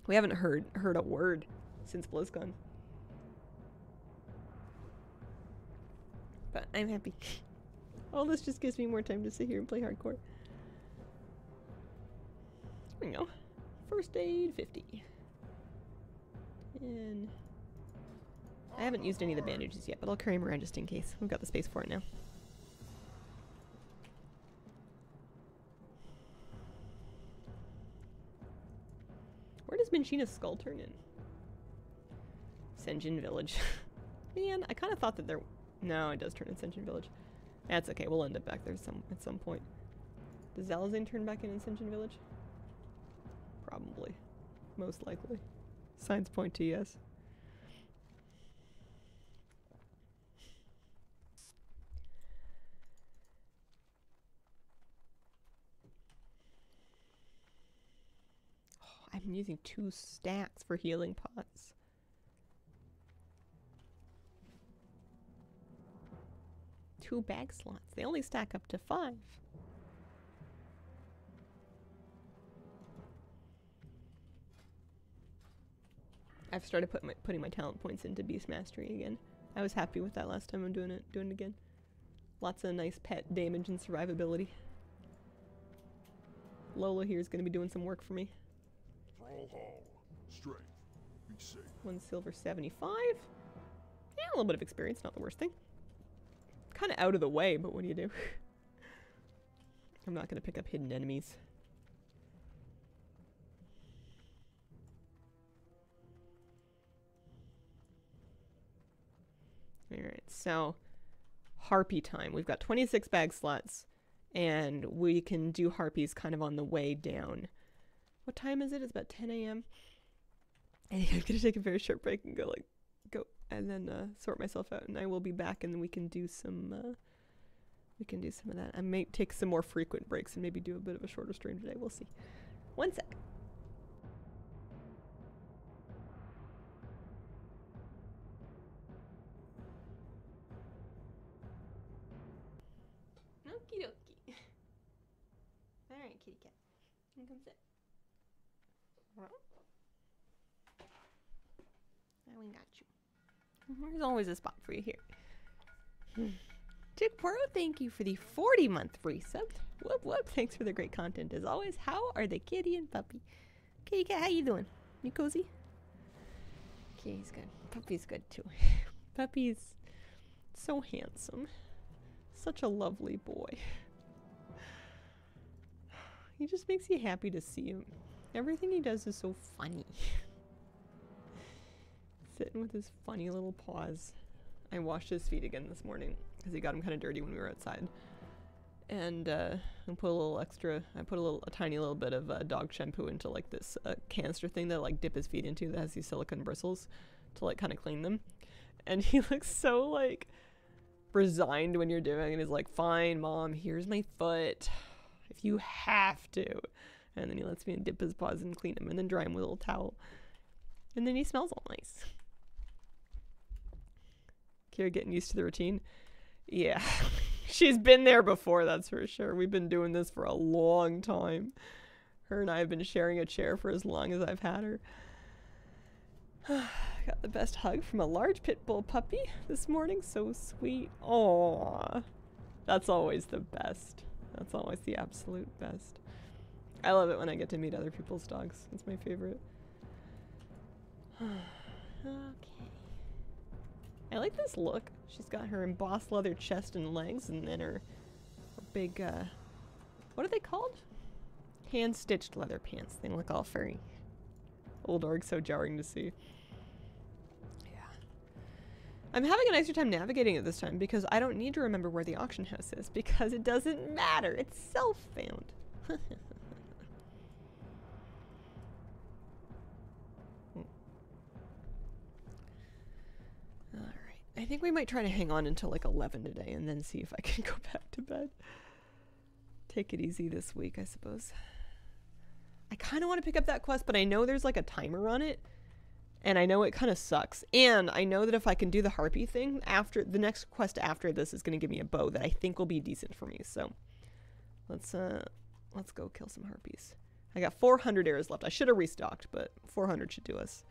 We haven't heard a word since BlizzCon. But I'm happy. All this just gives me more time to sit here and play hardcore. There we go. First aid 50. And I haven't used any of the bandages yet, but I'll carry them around just in case. We've got the space for it now. Where does Minchina's skull turn in? Senjin Village. Man, I kind of thought that there... No, it does turn in Senjin Village. That's okay, we'll end up back there at some point. Does Zalazin turn back in Senjin Village? Probably. Most likely. Signs point to yes. Oh, I'm using 2 stacks for healing pots. Two bag slots. They only stack up to 5. I've started putting my talent points into Beast Mastery again. I was happy with that last time. I'm doing it again. Lots of nice pet damage and survivability. Lola here is going to be doing some work for me. Thrall Hall. Strength. Be safe. 1 silver 75. Yeah, a little bit of experience, not the worst thing. Kind of out of the way, but what do you do? I'm not going to pick up hidden enemies. Alright, so harpy time. We've got 26 bag slots, and we can do harpies kind of on the way down. What time is it? It's about 10 a.m. I think I'm gonna take a very short break and go and then sort myself out, and I will be back, and then we can do some of that. I may take some more frequent breaks and maybe do a bit of a shorter stream today. We'll see. One sec. Okie dokie. Alright, kitty cat. Here comes it. Well, now we got you. There's always a spot for you here. Chick Poro, thank you for the 40-month resub. Whoop whoop, thanks for the great content as always. How are the kitty and puppy? Kitty cat, how you doing? You cozy? Kitty's good. Puppy's good too. Puppy's so handsome. Such a lovely boy. He just makes you happy to see him. Everything he does is so funny. Sitting with his funny little paws. I washed his feet again this morning because he got them kind of dirty when we were outside. And I put a tiny little bit of dog shampoo into like this canister thing that I like dip his feet into that has these silicone bristles to like kind of clean them. And he looks so like resigned when you're doing it. He's like, fine, mom, here's my foot. If you have to. And then he lets me dip his paws and clean them and then dry him with a little towel. And then he smells all nice. Kira getting used to the routine. Yeah, she's been there before, that's for sure. We've been doing this for a long time. Her and I have been sharing a chair for as long as I've had her. Got the best hug from a large pit bull puppy this morning. So sweet. Aww. That's always the best. That's always the absolute best. I love it when I get to meet other people's dogs. It's my favorite. Okay. I like this look. She's got her embossed leather chest and legs, and then her big, what are they called? Hand-stitched leather pants. They look all furry. Old org, so jarring to see. Yeah. I'm having a nicer time navigating it this time because I don't need to remember where the auction house is because it doesn't matter. It's self-found. I think we might try to hang on until like 11 today and then see if I can go back to bed. Take it easy this week, I suppose. I kind of want to pick up that quest, but I know there's like a timer on it. And I know it kind of sucks. And I know that if I can do the harpy thing, after the next quest after this is going to give me a bow that I think will be decent for me. So let's go kill some harpies. I got 400 arrows left. I should have restocked, but 400 should do us.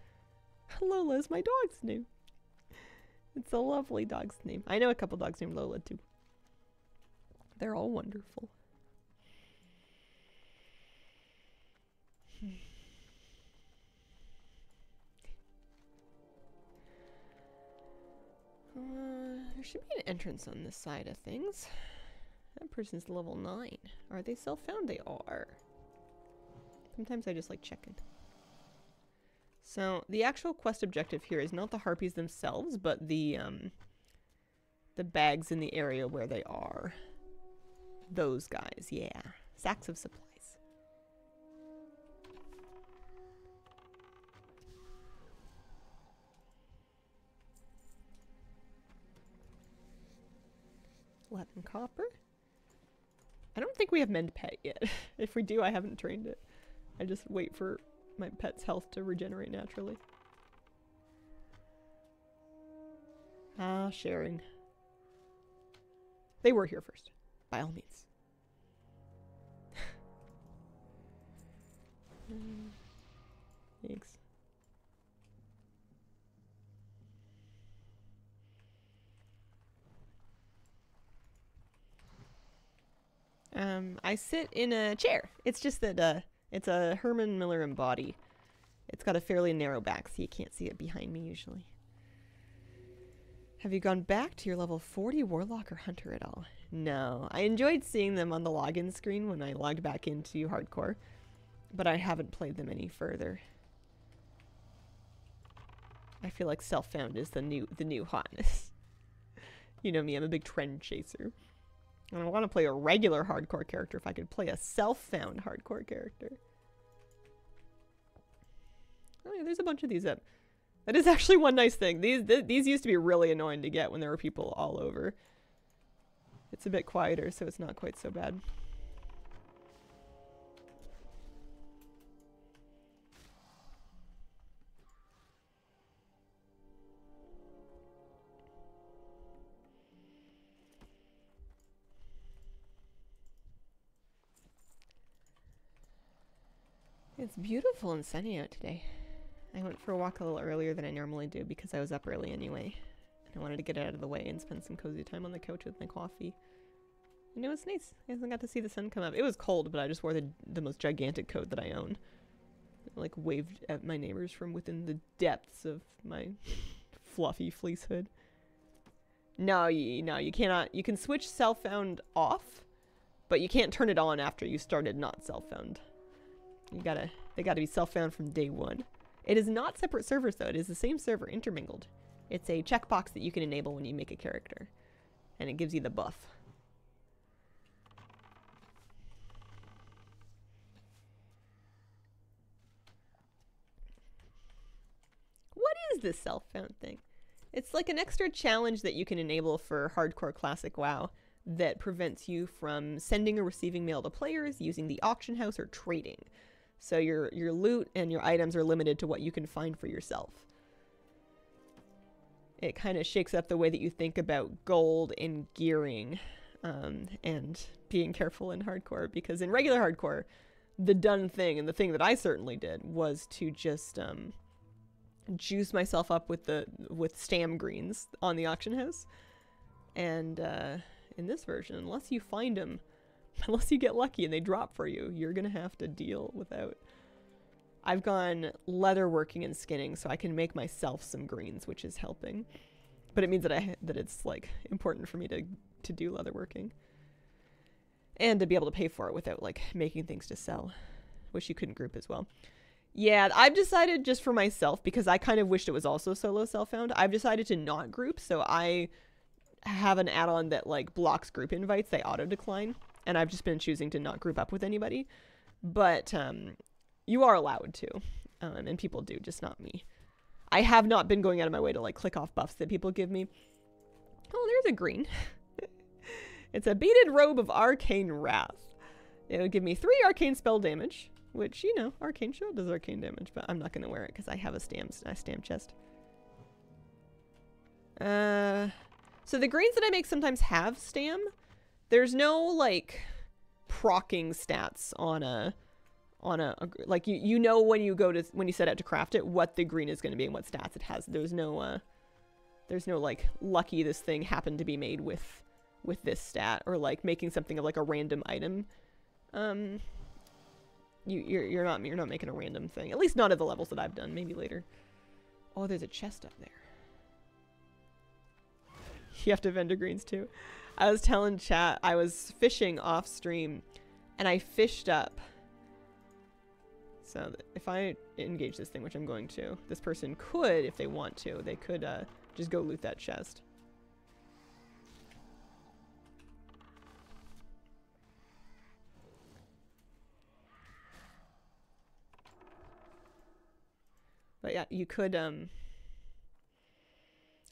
Lola is my dog's name. It's a lovely dog's name. I know a couple dogs named Lola too. They're all wonderful. There should be an entrance on this side of things. That person's level 9. Are they self-found? They are. Sometimes I just like checking. So the actual quest objective here is not the harpies themselves, but the bags in the area where they are. Those guys, yeah. Sacks of supplies. $11 copper. I don't think we have mend pet yet. If we do, I haven't trained it. I just wait for my pet's health to regenerate naturally. Ah, sharing. They were here first, by all means. Thanks. I sit in a chair. It's just that it's a Herman Miller embody. It's got a fairly narrow back, so you can't see it behind me usually. Have you gone back to your level 40 Warlock or Hunter at all? No. I enjoyed seeing them on the login screen when I logged back into Hardcore, but I haven't played them any further. I feel like self-found is the new hotness. You know me, I'm a big trend chaser. And I want to play a regular hardcore character if I could play a self-found hardcore character. Oh yeah, there's a bunch of these up. That is actually one nice thing. These used to be really annoying to get when there were people all over. It's a bit quieter, so it's not quite so bad. It's beautiful and sunny out today. I went for a walk a little earlier than I normally do because I was up early anyway. And I wanted to get it out of the way and spend some cozy time on the couch with my coffee. And it was nice. I got to see the sun come up. It was cold, but I just wore the most gigantic coat that I own. I, like, waved at my neighbors from within the depths of my fluffy fleece hood. No, you cannot. You can switch self-found off, but you can't turn it on after you started not self-found. They gotta be self-found from day one. It is not separate servers though, it is the same server intermingled. It's a checkbox that you can enable when you make a character. And it gives you the buff. What is this self-found thing? It's like an extra challenge that you can enable for hardcore classic WoW that prevents you from sending or receiving mail to players, using the auction house, or trading. So your loot and your items are limited to what you can find for yourself. It kind of shakes up the way that you think about gold and gearing and being careful in hardcore. Because in regular hardcore, the done thing, and the thing that I certainly did, was to just juice myself up with stam greens on the auction house. And in this version, unless you find them, unless you get lucky and they drop for you, you're gonna have to deal without. I've gone leatherworking and skinning so I can make myself some greens, which is helping. But it means that it's like important for me to do leatherworking. And to be able to pay for it without like making things to sell. Wish you couldn't group as well. Yeah, I've decided just for myself, because I kind of wished it was also solo self-found, I've decided to not group, so I have an add-on that like blocks group invites, they auto-decline. And I've just been choosing to not group up with anybody. But you are allowed to. And people do, just not me. I have not been going out of my way to like click off buffs that people give me. Oh, there's a green. It's a beaded robe of arcane wrath. It would give me 3 arcane spell damage. Which, you know, arcane shield does arcane damage. But I'm not going to wear it because I have a stam chest. So the greens that I make sometimes have stam. There's no like proccing stats on a like you know when you set out to craft it what the green is going to be and what stats it has. There's no like lucky this thing happened to be made with this stat, or like making something of like a random item. You're not making a random thing, at least not at the levels that I've done. Maybe later. Oh, there's a chest up there. You have to vendor greens too. I was telling chat, I was fishing off stream and I fished up. So if I engage this thing, which I'm going to, this person could, if they want to, they could just go loot that chest. But yeah, you could,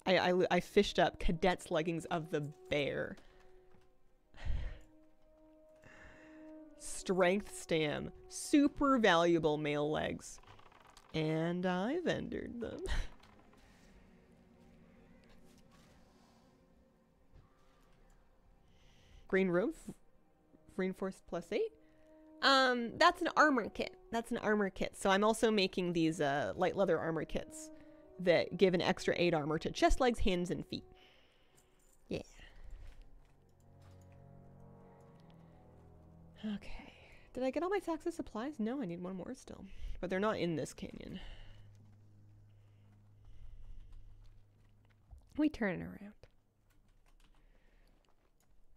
I fished up Cadet's Leggings of the Bear. Strength stam. Super valuable male legs. And I vendored them. Green roof. Reinforced +8. That's an armor kit. That's an armor kit. So I'm also making these light leather armor kits that give an extra 8 armor to chest, legs, hands, and feet. Yeah. Okay. Did I get all my sacks of supplies? No, I need one more still. But they're not in this canyon. We turn it around.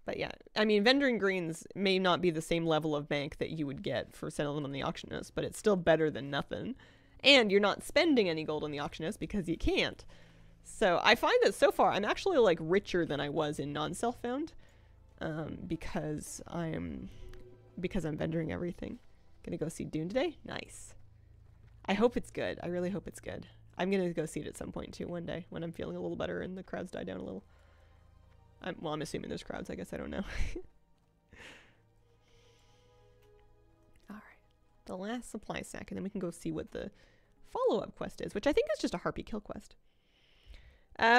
But yeah, I mean, vendoring greens may not be the same level of bank that you would get for selling them on the auction house, but it's still better than nothing. And you're not spending any gold on the auction house because you can't. So I find that so far I'm actually like richer than I was in non-self-found, because I'm vendoring everything. Gonna go see Dune today. Nice. I hope it's good. I really hope it's good. I'm gonna go see it at some point too, one day when I'm feeling a little better and the crowds die down a little. Well, I'm assuming there's crowds. I guess I don't know. All right, the last supply sack, and then we can go see what the follow-up quest is, which I think is just a harpy kill quest.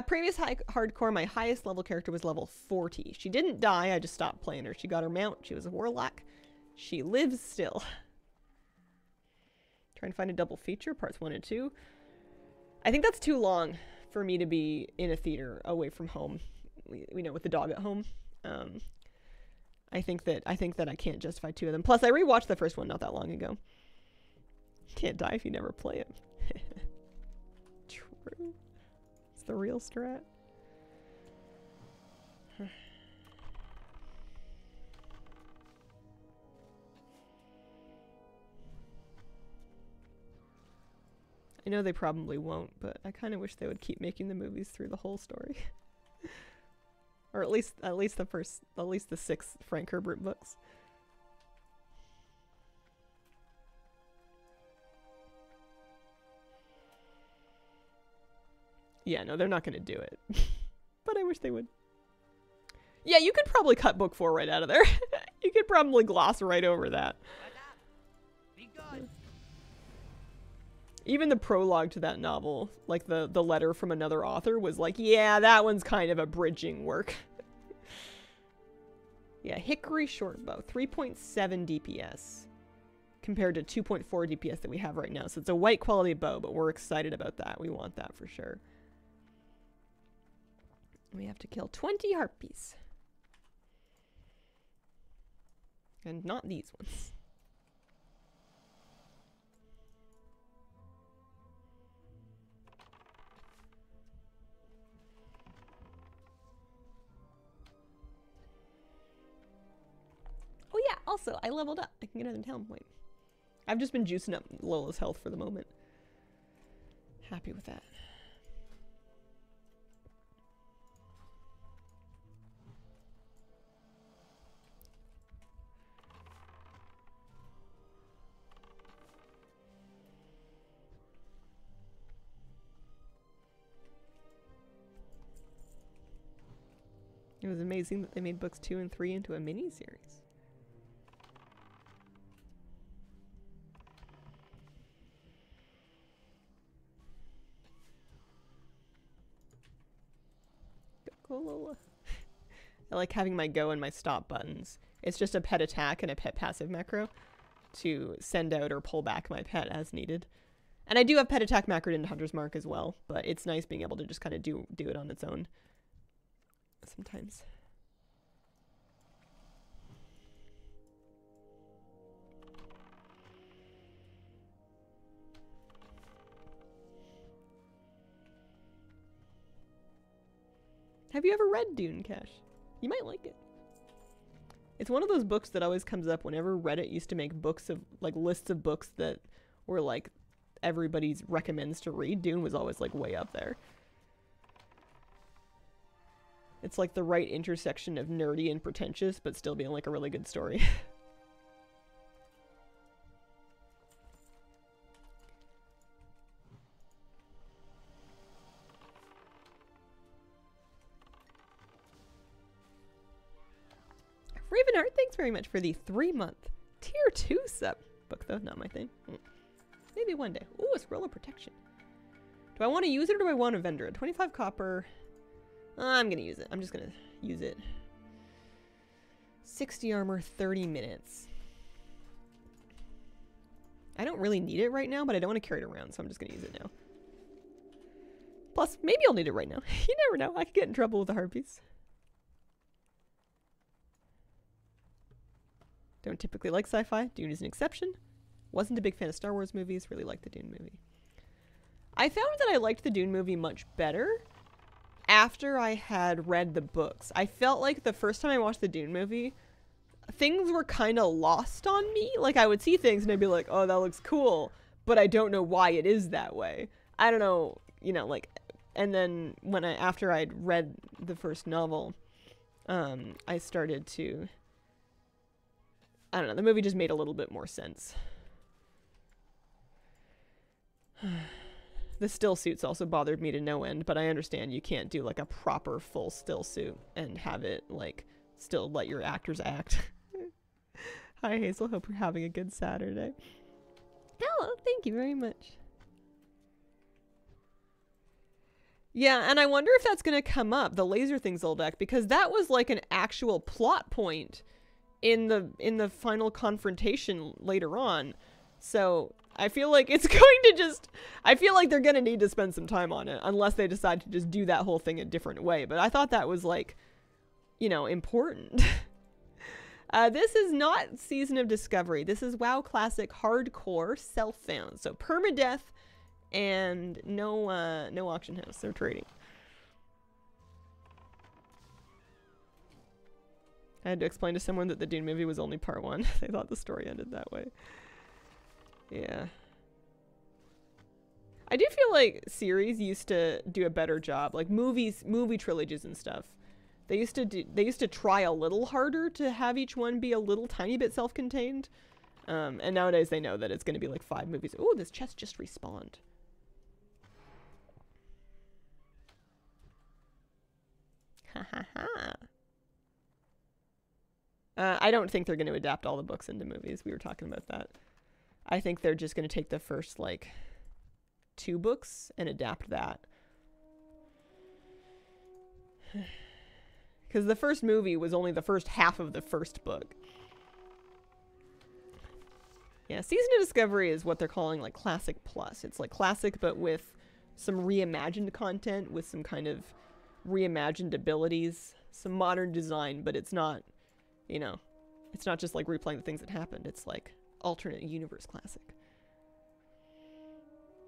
Previous hardcore, my highest level character was level 40. She didn't die. I just stopped playing her. She got her mount. She was a warlock. She lives still. Trying to find a double feature, parts 1 and 2. I think that's too long for me to be in a theater away from home. We know, with the dog at home. I think that I can't justify 2 of them. Plus, I rewatched the first one not that long ago. Can't die if you never play it. True. It's the real strat. I know they probably won't, but I kind of wish they would keep making the movies through the whole story. Or at least the 6 Frank Herbert books. Yeah, no, they're not going to do it. But I wish they would. Yeah, you could probably cut book 4 right out of there. You could probably gloss right over that. Be good. Even the prologue to that novel, like the letter from another author, was like, yeah, that one's kind of a bridging work. Yeah, Hickory Shortbow, 3.7 DPS compared to 2.4 DPS that we have right now. So it's a white quality bow, but we're excited about that. We want that for sure. We have to kill 20 harpies. And not these ones. Oh yeah, also, I leveled up. I can get another talent point. I've just been juicing up Lola's health for the moment. Happy with that. It was amazing that they made books 2 and 3 into a mini-series. Go Lola. I like having my go and my stop buttons. It's just a pet attack and a pet passive macro to send out or pull back my pet as needed. And I do have pet attack macroed into Hunter's Mark as well, but it's nice being able to just kind of do it on its own sometimes. Have you ever read Dune, Cash? You might like it. It's one of those books that always comes up whenever Reddit used to make books of, like, lists of books that were, like, everybody's recommends to read. Dune was always, like, way up there. It's, like, the right intersection of nerdy and pretentious, but still being, like, a really good story. Ravenheart, thanks very much for the 3-month tier 2 sub. Book though, not my thing. Maybe one day. Ooh, a scroll of protection. Do I want to use it or do I want to vendor it? 25 copper. I'm gonna use it. I'm just gonna use it. 60 armor, 30 minutes. I don't really need it right now, but I don't want to carry it around, so I'm just gonna use it now. Plus, maybe I'll need it right now. You never know. I could get in trouble with the harpies. Don't typically like sci-fi. Dune is an exception. Wasn't a big fan of Star Wars movies. Really liked the Dune movie. I found that I liked the Dune movie much better after I had read the books. I felt like the first time I watched the Dune movie, things were kind of lost on me. Like, I would see things and I'd be like, oh, that looks cool, but I don't know why it is that way. I don't know, you know, like, and then after I'd read the first novel, I started to, I don't know, the movie just made a little bit more sense. The still suits also bothered me to no end, but I understand you can't do like a proper full still suit and have it like still let your actors act. Hi Hazel, hope you're having a good Saturday. Hello, thank you very much. Yeah, and I wonder if that's going to come up, the Laser Thing Zoldyck, because that was like an actual plot point in the final confrontation later on. So I feel like it's going to just, I feel like they're going to need to spend some time on it unless they decide to just do that whole thing a different way. But I thought that was like, you know, important. This is not Season of Discovery. This is WoW Classic Hardcore Self-Found. So permadeath and no auction house. They're trading. I had to explain to someone that the Dune movie was only part 1. They thought the story ended that way. Yeah. I do feel like series used to do a better job. Like movie trilogies and stuff. They used to try a little harder to have each one be a little tiny bit self-contained. And nowadays they know that it's going to be like 5 movies. Oh, this chest just respawned. Ha ha ha. I don't think they're going to adapt all the books into movies. We were talking about that. I think they're just going to take the first, like, 2 books and adapt that. Because the first movie was only the first half of the first book. Yeah, Season of Discovery is what they're calling, like, Classic Plus. It's, like, Classic, but with some reimagined content, with some kind of reimagined abilities, some modern design, but it's not, you know, it's not just, like, replaying the things that happened. It's, like, alternate universe Classic.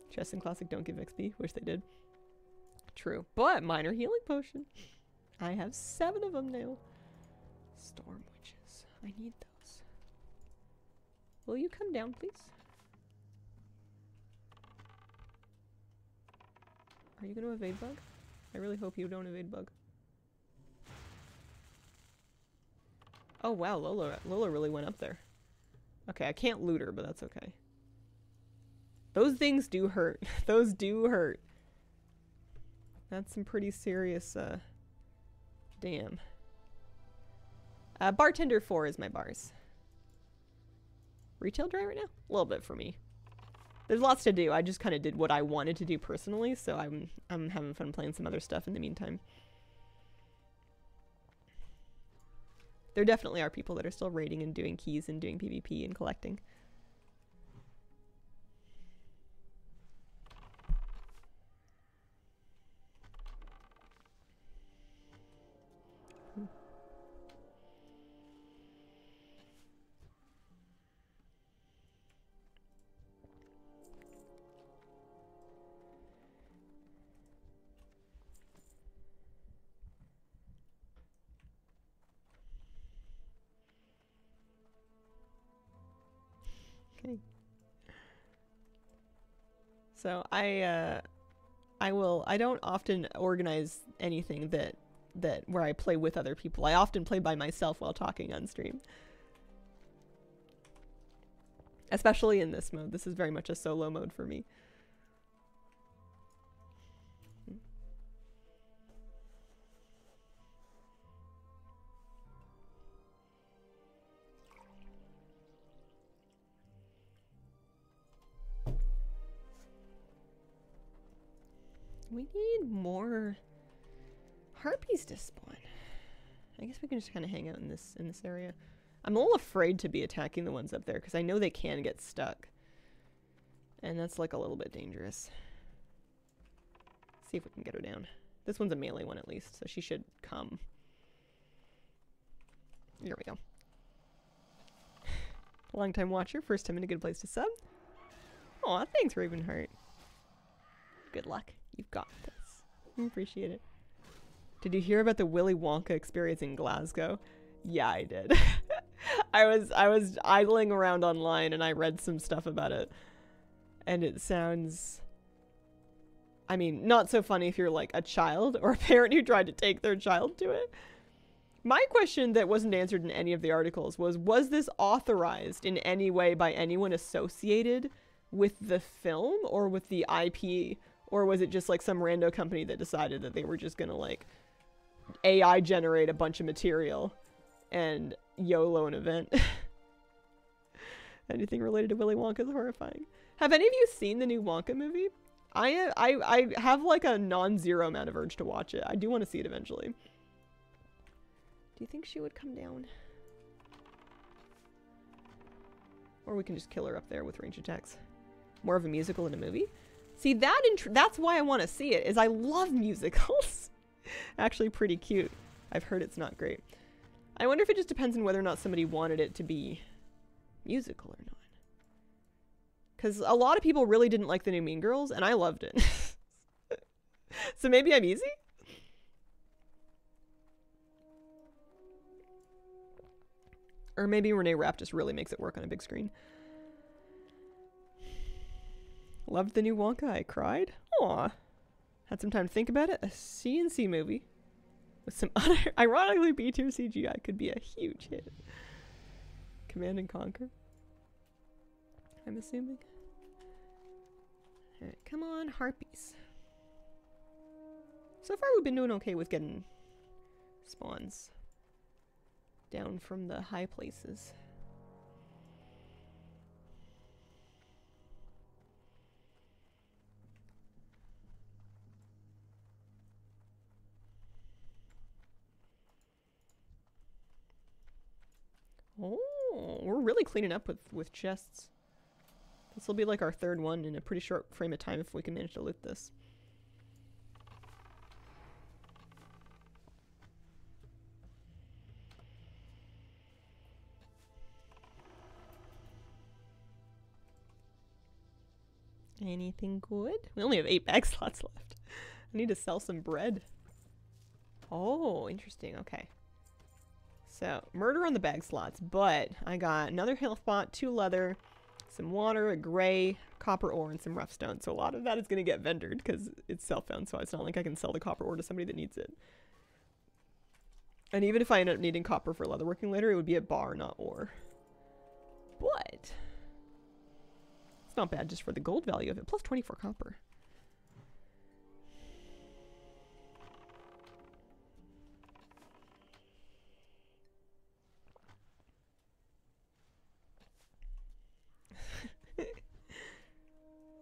Chess and Classic don't give XP. Wish they did. True. But minor healing potion. I have 7 of them now. Storm witches. I need those. Will you come down, please? Are you going to evade bug? I really hope you don't evade bug. Oh wow, Lola really went up there. Okay, I can't loot her, but that's okay. Those things do hurt. Those do hurt. That's some pretty serious, damn. Bartender 4 is my bars. Retail dry right now? A little bit for me. There's lots to do. I just kind of did what I wanted to do personally, so I'm having fun playing some other stuff in the meantime. There definitely are people that are still raiding and doing keys and doing PvP and collecting. So I don't often organize anything that where I play with other people. I often play by myself while talking on stream. Especially in this mode. This is very much a solo mode for me. We need more harpies to spawn. I guess we can just kind of hang out in this area. I'm a little afraid to be attacking the ones up there because I know they can get stuck. And that's like a little bit dangerous. See if we can get her down. This one's a melee one at least, so she should come. Here we go. Long time watcher, first time in a good place to sub. Aw, thanks Ravenheart. Good luck. You've got this. I appreciate it. Did you hear about the Willy Wonka experience in Glasgow? Yeah, I did. I was idling around online and I read some stuff about it. And it sounds I mean, not so funny if you're like a child or a parent who tried to take their child to it. My question that wasn't answered in any of the articles was this authorized in any way by anyone associated with the film or with the IP? Or was it just like some rando company that decided that they were just gonna like AI generate a bunch of material and YOLO an event? Anything related to Willy Wonka is horrifying. Have any of you seen the new Wonka movie? I have like a non-zero amount of urge to watch it. I do want to see it eventually. Do you think she would come down? Or we can just kill her up there with range attacks. More of a musical than a movie? See, that's why I want to see it, is I love musicals. Actually pretty cute. I've heard it's not great. I wonder if it just depends on whether or not somebody wanted it to be musical or not. Because a lot of people really didn't like the new Mean Girls, and I loved it. So maybe I'm easy? Or maybe Renee Rapp just really makes it work on a big screen. Loved the new Wonka. I cried. Aw. Had some time to think about it. A CNC movie with some ironically B-tier CGI could be a huge hit. Command and Conquer. I'm assuming. Alright, come on, harpies. So far we've been doing okay with getting spawns down from the high places. Oh, we're really cleaning up with chests. This will be like our third one in a pretty short frame of time if we can manage to loot this. Anything good? We only have 8 bag slots left. I need to sell some bread. Oh, interesting. Okay. So, murder on the bag slots, but I got another health pot, 2 leather, some water, a gray, copper ore, and some rough stone. So a lot of that is going to get vendored because it's self-found, so it's not like I can sell the copper ore to somebody that needs it. And even if I end up needing copper for leatherworking later, it would be a bar, not ore. But it's not bad just for the gold value of it, plus 24 copper.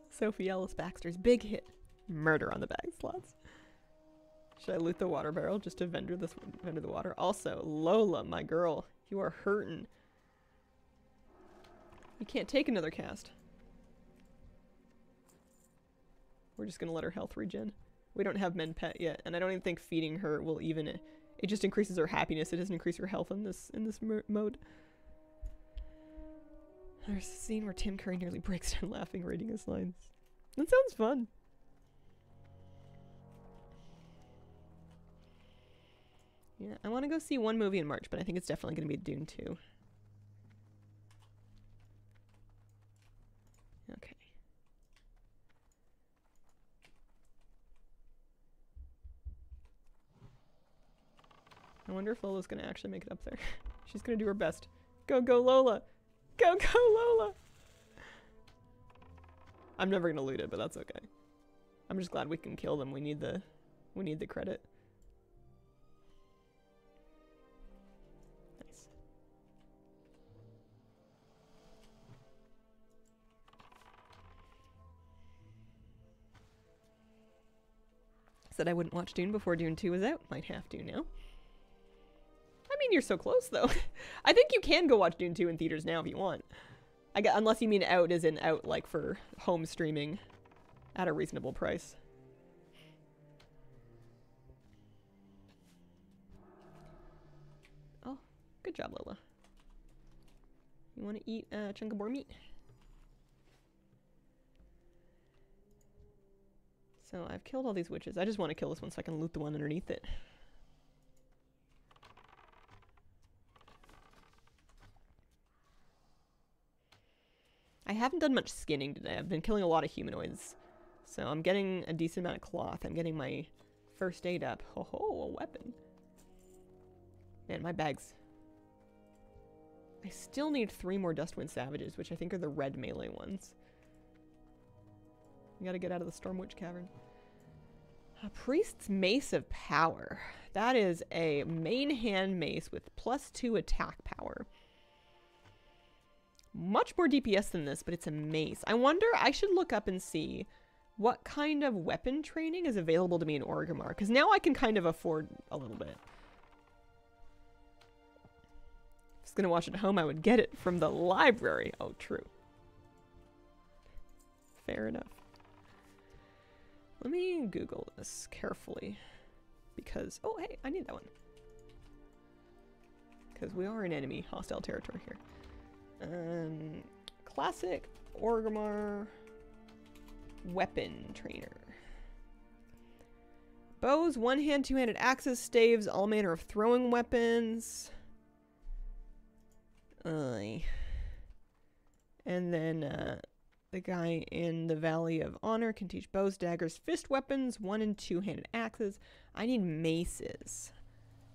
Sophie Ellis Baxter's big hit. Murder on the bag slots. Should I loot the water barrel just to vendor the water? Also, Lola, my girl, you are hurting. You can't take another cast. We're just gonna let her health regen. We don't have men pet yet, and I don't even think feeding her will even. It just increases her happiness. It doesn't increase her health in this mode. There's a scene where Tim Curry nearly breaks down laughing reading his lines. That sounds fun. Yeah, I want to go see one movie in March, but I think it's definitely going to be Dune 2. Okay. I wonder if Lola's going to actually make it up there. She's going to do her best. Go, go, Lola! Go, go, Lola! I'm never gonna loot it, but that's okay. I'm just glad we can kill them. We need the credit. Nice. Said I wouldn't watch Dune before Dune 2 was out. Might have to now. I mean, you're so close, though. I think you can go watch Dune 2 in theaters now if you want. Unless you mean out as in out, like, for home streaming at a reasonable price. Oh, good job, Lola. You want to eat a chunk of boar meat? So I've killed all these witches. I just want to kill this one so I can loot the one underneath it. I haven't done much skinning today. I've been killing a lot of humanoids. So I'm getting a decent amount of cloth. I'm getting my first aid up. Ho ho, a weapon. Man, my bags. I still need 3 more Dustwind Savages, which I think are the red melee ones. We gotta get out of the Stormwitch Cavern. A Priest's Mace of Power. That is a main hand mace with +2 attack power. Much more DPS than this, but it's a mace. I wonder, I should look up and see what kind of weapon training is available to me in Orgrimmar, because now I can kind of afford a little bit. If I was going to watch at home, I would get it from the library. Oh, true. Fair enough. Let me Google this carefully, because, oh, hey, I need that one. Because we are in enemy hostile territory here. Classic Orgrimmar weapon trainer. Bows, one-hand, two-handed axes, staves, all manner of throwing weapons. And then the guy in the Valley of Honor can teach bows, daggers, fist weapons, one- and two-handed axes. I need maces.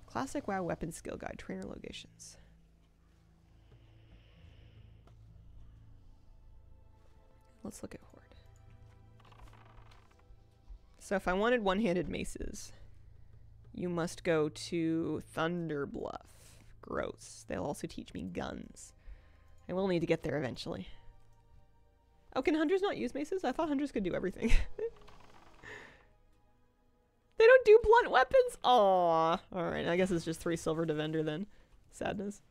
Classic WoW weapon skill guide, trainer locations. Let's look at Horde. So if I wanted one-handed maces, you must go to Thunderbluff. Gross. They'll also teach me guns. I will need to get there eventually. Oh, can hunters not use maces? I thought hunters could do everything. They don't do blunt weapons? Aww. Alright, I guess it's just 3 silver to vendor then. Sadness.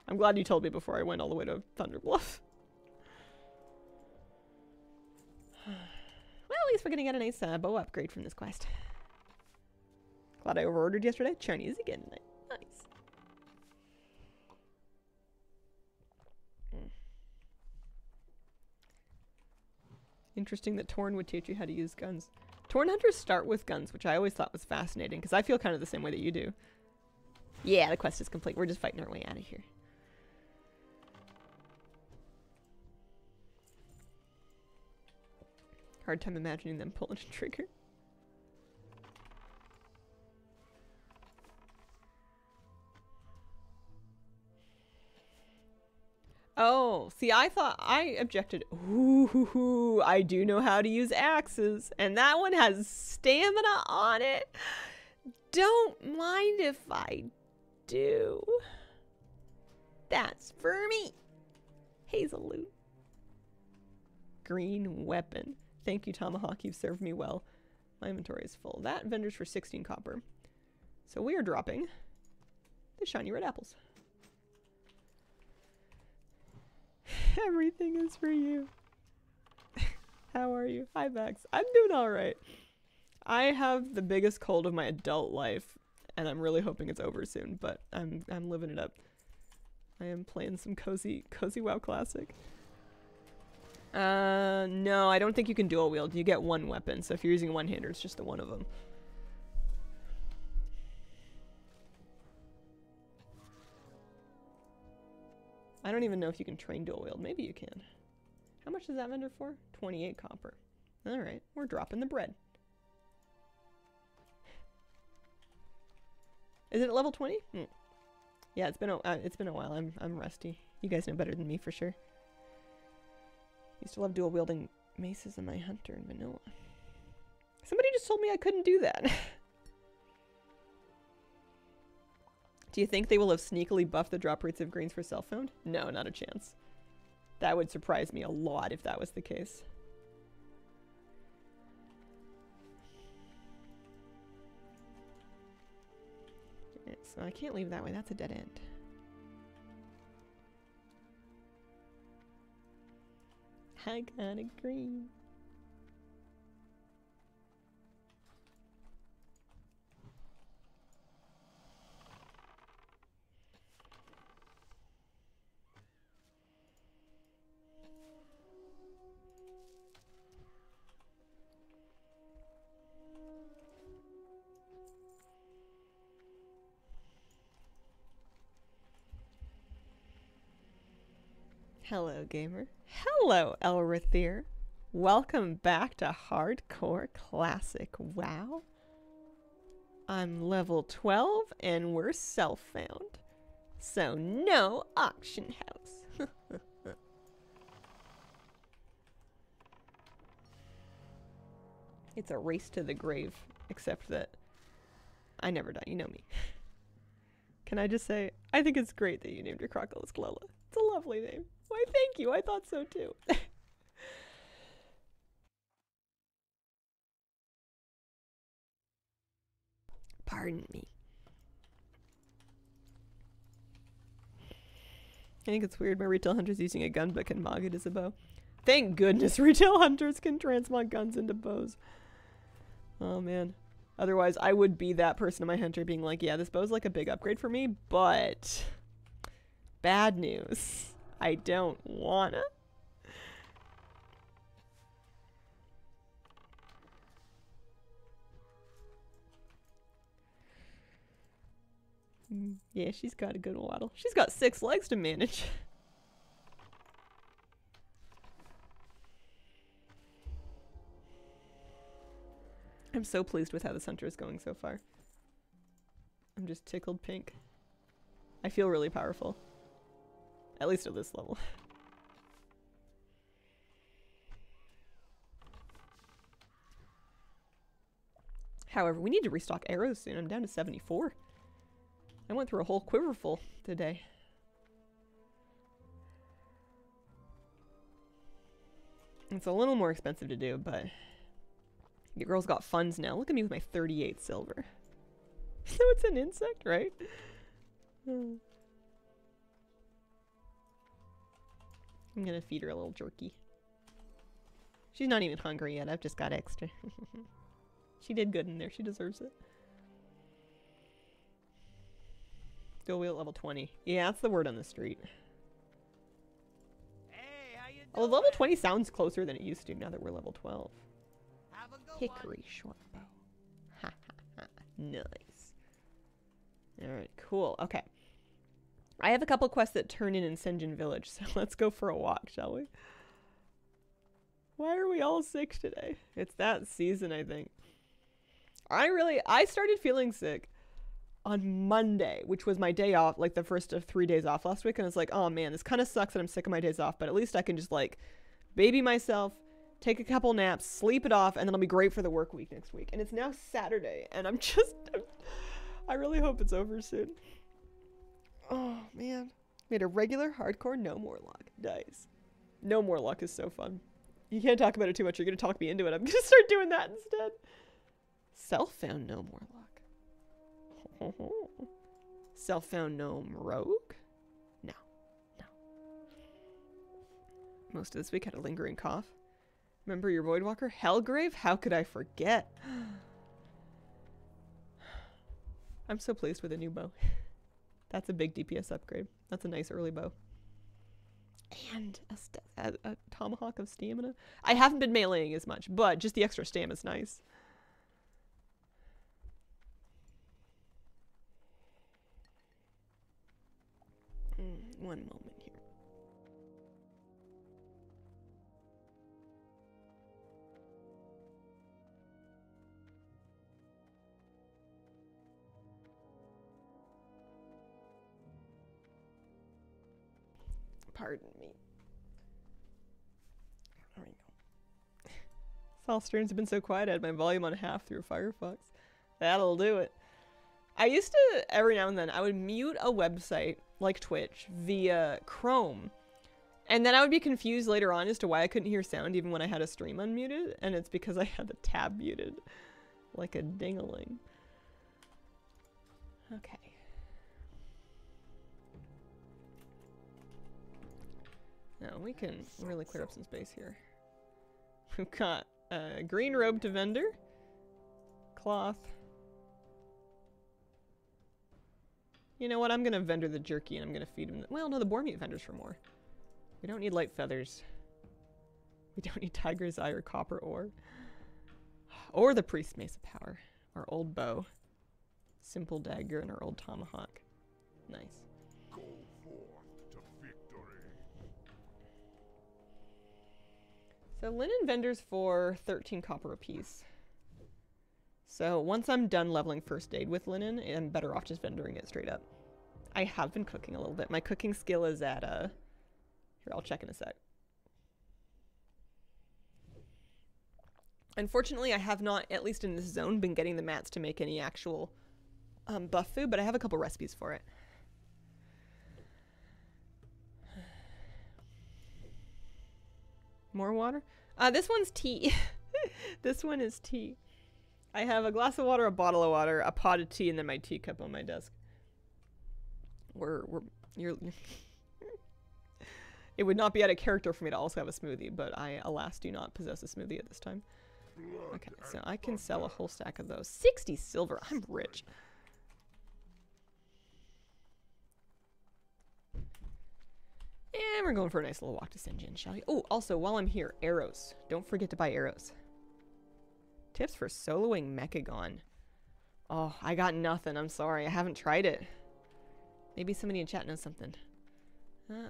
I'm glad you told me before I went all the way to Thunderbluff. Well, at least we're gonna get a nice bow upgrade from this quest. Glad I overordered yesterday. Chinese again. Nice. Interesting that Torn would teach you how to use guns. Torn hunters start with guns, which I always thought was fascinating, because I feel kind of the same way that you do. Yeah, the quest is complete. We're just fighting our way out of here. Hard time imagining them pulling a trigger. Oh, see, I thought I objected. Ooh, I do know how to use axes, and that one has stamina on it. Don't mind if I do. That's for me. Hazelloot. Green weapon. Thank you, Tomahawk. You've served me well. My inventory is full. That vendors for 16 copper. So we are dropping the shiny red apples. Everything is for you. How are you? Hi, Max. I'm doing all right. I have the biggest cold of my adult life, and I'm really hoping it's over soon, but I'm living it up. I am playing some cozy WoW Classic. No, I don't think you can dual wield. You get one weapon, so if you're using one-hander, it's just the one of them. I don't even know if you can train dual wield. Maybe you can. How much does that vendor for? 28 copper. Alright, we're dropping the bread. Is it at level 20? Yeah, it's been a while. I'm rusty. You guys know better than me for sure. Used to love dual wielding maces in my hunter in vanilla. Somebody just told me I couldn't do that. Do you think they will have sneakily buffed the drop rates of greens for self-found? No, not a chance. That would surprise me a lot if that was the case. Okay, so I can't leave that way. That's a dead end. I got a green. Hello, gamer. Hello, Elrathir. Welcome back to Hardcore Classic WoW. I'm level 12 and we're self-found. So no auction house. It's a race to the grave, except that I never die, you know me. Can I just say, I think it's great that you named your Crocodile Clella. It's a lovely name. Why, thank you, I thought so too. Pardon me. I think it's weird my retail hunter's using a gun but can mog it as a bow. Thank goodness retail hunters can transmog guns into bows. Oh man. Otherwise I would be that person in my hunter being like, yeah, this bow's like a big upgrade for me, but bad news. I don't wanna. Yeah, she's got a good waddle. She's got 6 legs to manage. I'm so pleased with how this hunter is going so far. I'm just tickled pink. I feel really powerful. At least at this level. However, we need to restock arrows soon. I'm down to 74. I went through a whole quiverful today. It's a little more expensive to do, but your girl's got funds now. Look at me with my 38 silver. So it's an insect, right? I'm gonna feed her a little jerky. She's not even hungry yet. I've just got extra. She did good in there. She deserves it. Dual wheel at level 20. Yeah, that's the word on the street. Hey, how you Oh, doing? level 20 sounds closer than it used to now that we're level 12. Have a good Hickory short bow. Ha ha ha. Nice. Alright, cool. Okay. I have a couple quests that turn in Senjin Village, so let's go for a walk, shall we? Why are we all sick today? It's that season, I think. I started feeling sick on Monday, which was my day off, like the first of 3 days off last week, and it's like, oh man, this kind of sucks that I'm sick of my days off, but at least I can just like baby myself, take a couple naps, sleep it off, and then I'll be great for the work week next week. And it's now Saturday, and I really hope it's over soon. Oh man. We had a regular hardcore no more luck dice. No more luck is so fun. You can't talk about it too much, you're gonna talk me into it. I'm gonna start doing that instead. Self-found no more luck. Self-found gnome rogue? No. No. Most of this week had a lingering cough. Remember your Voidwalker? Hellgrave? How could I forget? I'm so pleased with a new bow. That's a big DPS upgrade. That's a nice early bow. And a tomahawk of stamina. I haven't been meleeing as much, but just the extra stam is nice. One moment here. Pardon me. There we go. All streams have been so quiet, I had my volume on half through Firefox. That'll do it. I used to, every now and then, I would mute a website, like Twitch, via Chrome. And then I would be confused later on as to why I couldn't hear sound even when I had a stream unmuted. And it's because I had the tab muted. Like a ding-a-ling. Okay. Now we can really clear up some space here. We've got a green robe to vendor. Cloth. You know what? I'm gonna vendor the jerky and I'm gonna feed him. Well, no, the boar meat vendors for more. We don't need light feathers. We don't need tiger's eye or copper ore. Or the priest mace of power. Our old bow. Simple dagger and our old tomahawk. Nice. Go forth to victory. So linen vendors for 13 copper apiece. So once I'm done leveling first aid with linen, I'm better off just vendoring it straight up. I have been cooking a little bit. My cooking skill is at, here, I'll check in a sec. Unfortunately, I have not, at least in this zone, been getting the mats to make any actual buff food, but I have a couple recipes for it. More water? This one's tea. This one is tea. I have a glass of water, a bottle of water, a pot of tea, and then my teacup on my desk. You're It would not be out of character for me to also have a smoothie, but I, alas, do not possess a smoothie at this time. Okay, so I can sell a whole stack of those. 60 silver. I'm rich. And we're going for a nice little walk to Senjin, shall we? Oh, also, while I'm here, arrows. Don't forget to buy arrows. Tips for soloing Mechagon. Oh, I got nothing. I'm sorry. I haven't tried it. Maybe somebody in chat knows something.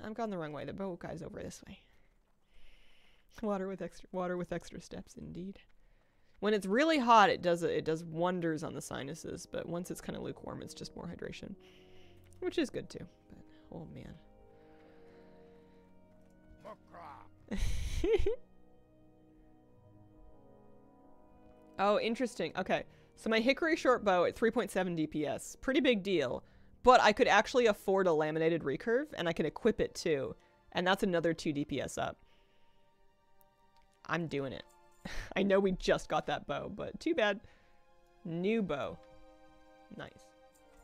I've gone the wrong way. The boat guy's over this way. Water with extra steps, indeed. When it's really hot, it does wonders on the sinuses. But once it's kind of lukewarm, it's just more hydration, which is good too. But oh man. Oh, interesting. Okay, so my hickory short bow at 3.7 DPS, pretty big deal. But I could actually afford a laminated recurve, and I can equip it too, and that's another 2 DPS up. I'm doing it. I know we just got that bow, but too bad. New bow. Nice.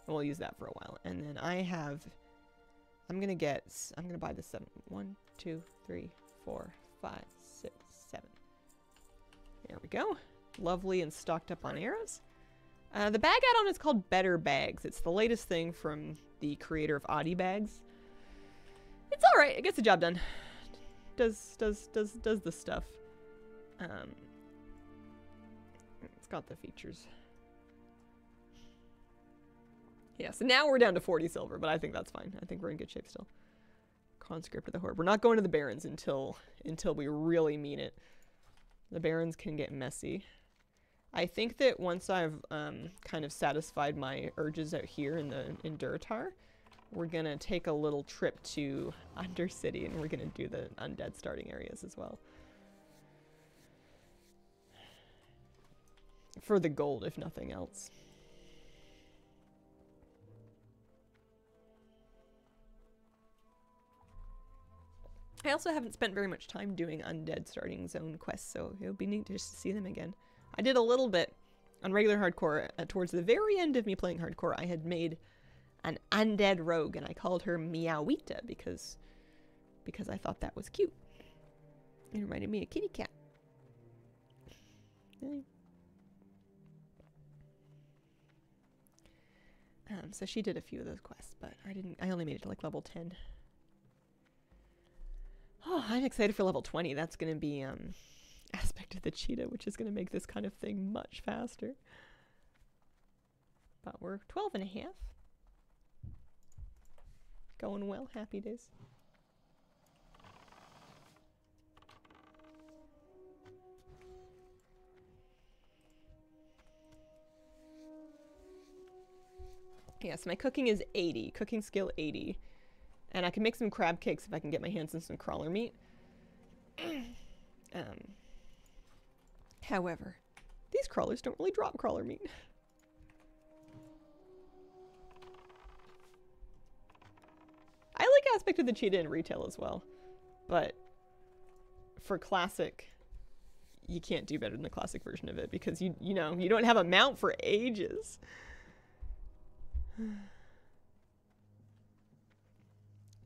We'll use that for a while. And then I have... I'm going to buy this 7. 1, 2, 3, 4, 5, 6, 7. There we go. Lovely and stocked up on arrows. The bag add-on is called Better Bags. It's the latest thing from the creator of Adi Bags. It's alright. It gets the job done. Does the stuff. It's got the features. Yeah, so now we're down to 40 silver, but I think that's fine. I think we're in good shape still. Conscript of the Horde. We're not going to the Barrens until we really mean it. The Barrens can get messy. I think that once I've kind of satisfied my urges out here in Durotar, we're gonna take a little trip to Undercity, and we're gonna do the undead starting areas as well. For the gold, if nothing else. I also haven't spent very much time doing undead starting zone quests, so it would be neat to just see them again. I did a little bit on regular hardcore. Towards the very end of me playing hardcore, I had made an undead rogue, and I called her Meowita because I thought that was cute. It reminded me of kitty cat. So she did a few of those quests, but I only made it to like level 10. Oh, I'm excited for level 20. That's going to be Aspect of the Cheetah, which is going to make this kind of thing much faster. But we're 12 and a half. Going well. Happy days. Yes, my cooking is 80. Cooking skill 80. And I can make some crab cakes if I can get my hands on some crawler meat. However, these crawlers don't really drop crawler meat. I like Aspect of the Cheetah in retail as well. But for classic, you can't do better than the classic version of it because you know, you don't have a mount for ages.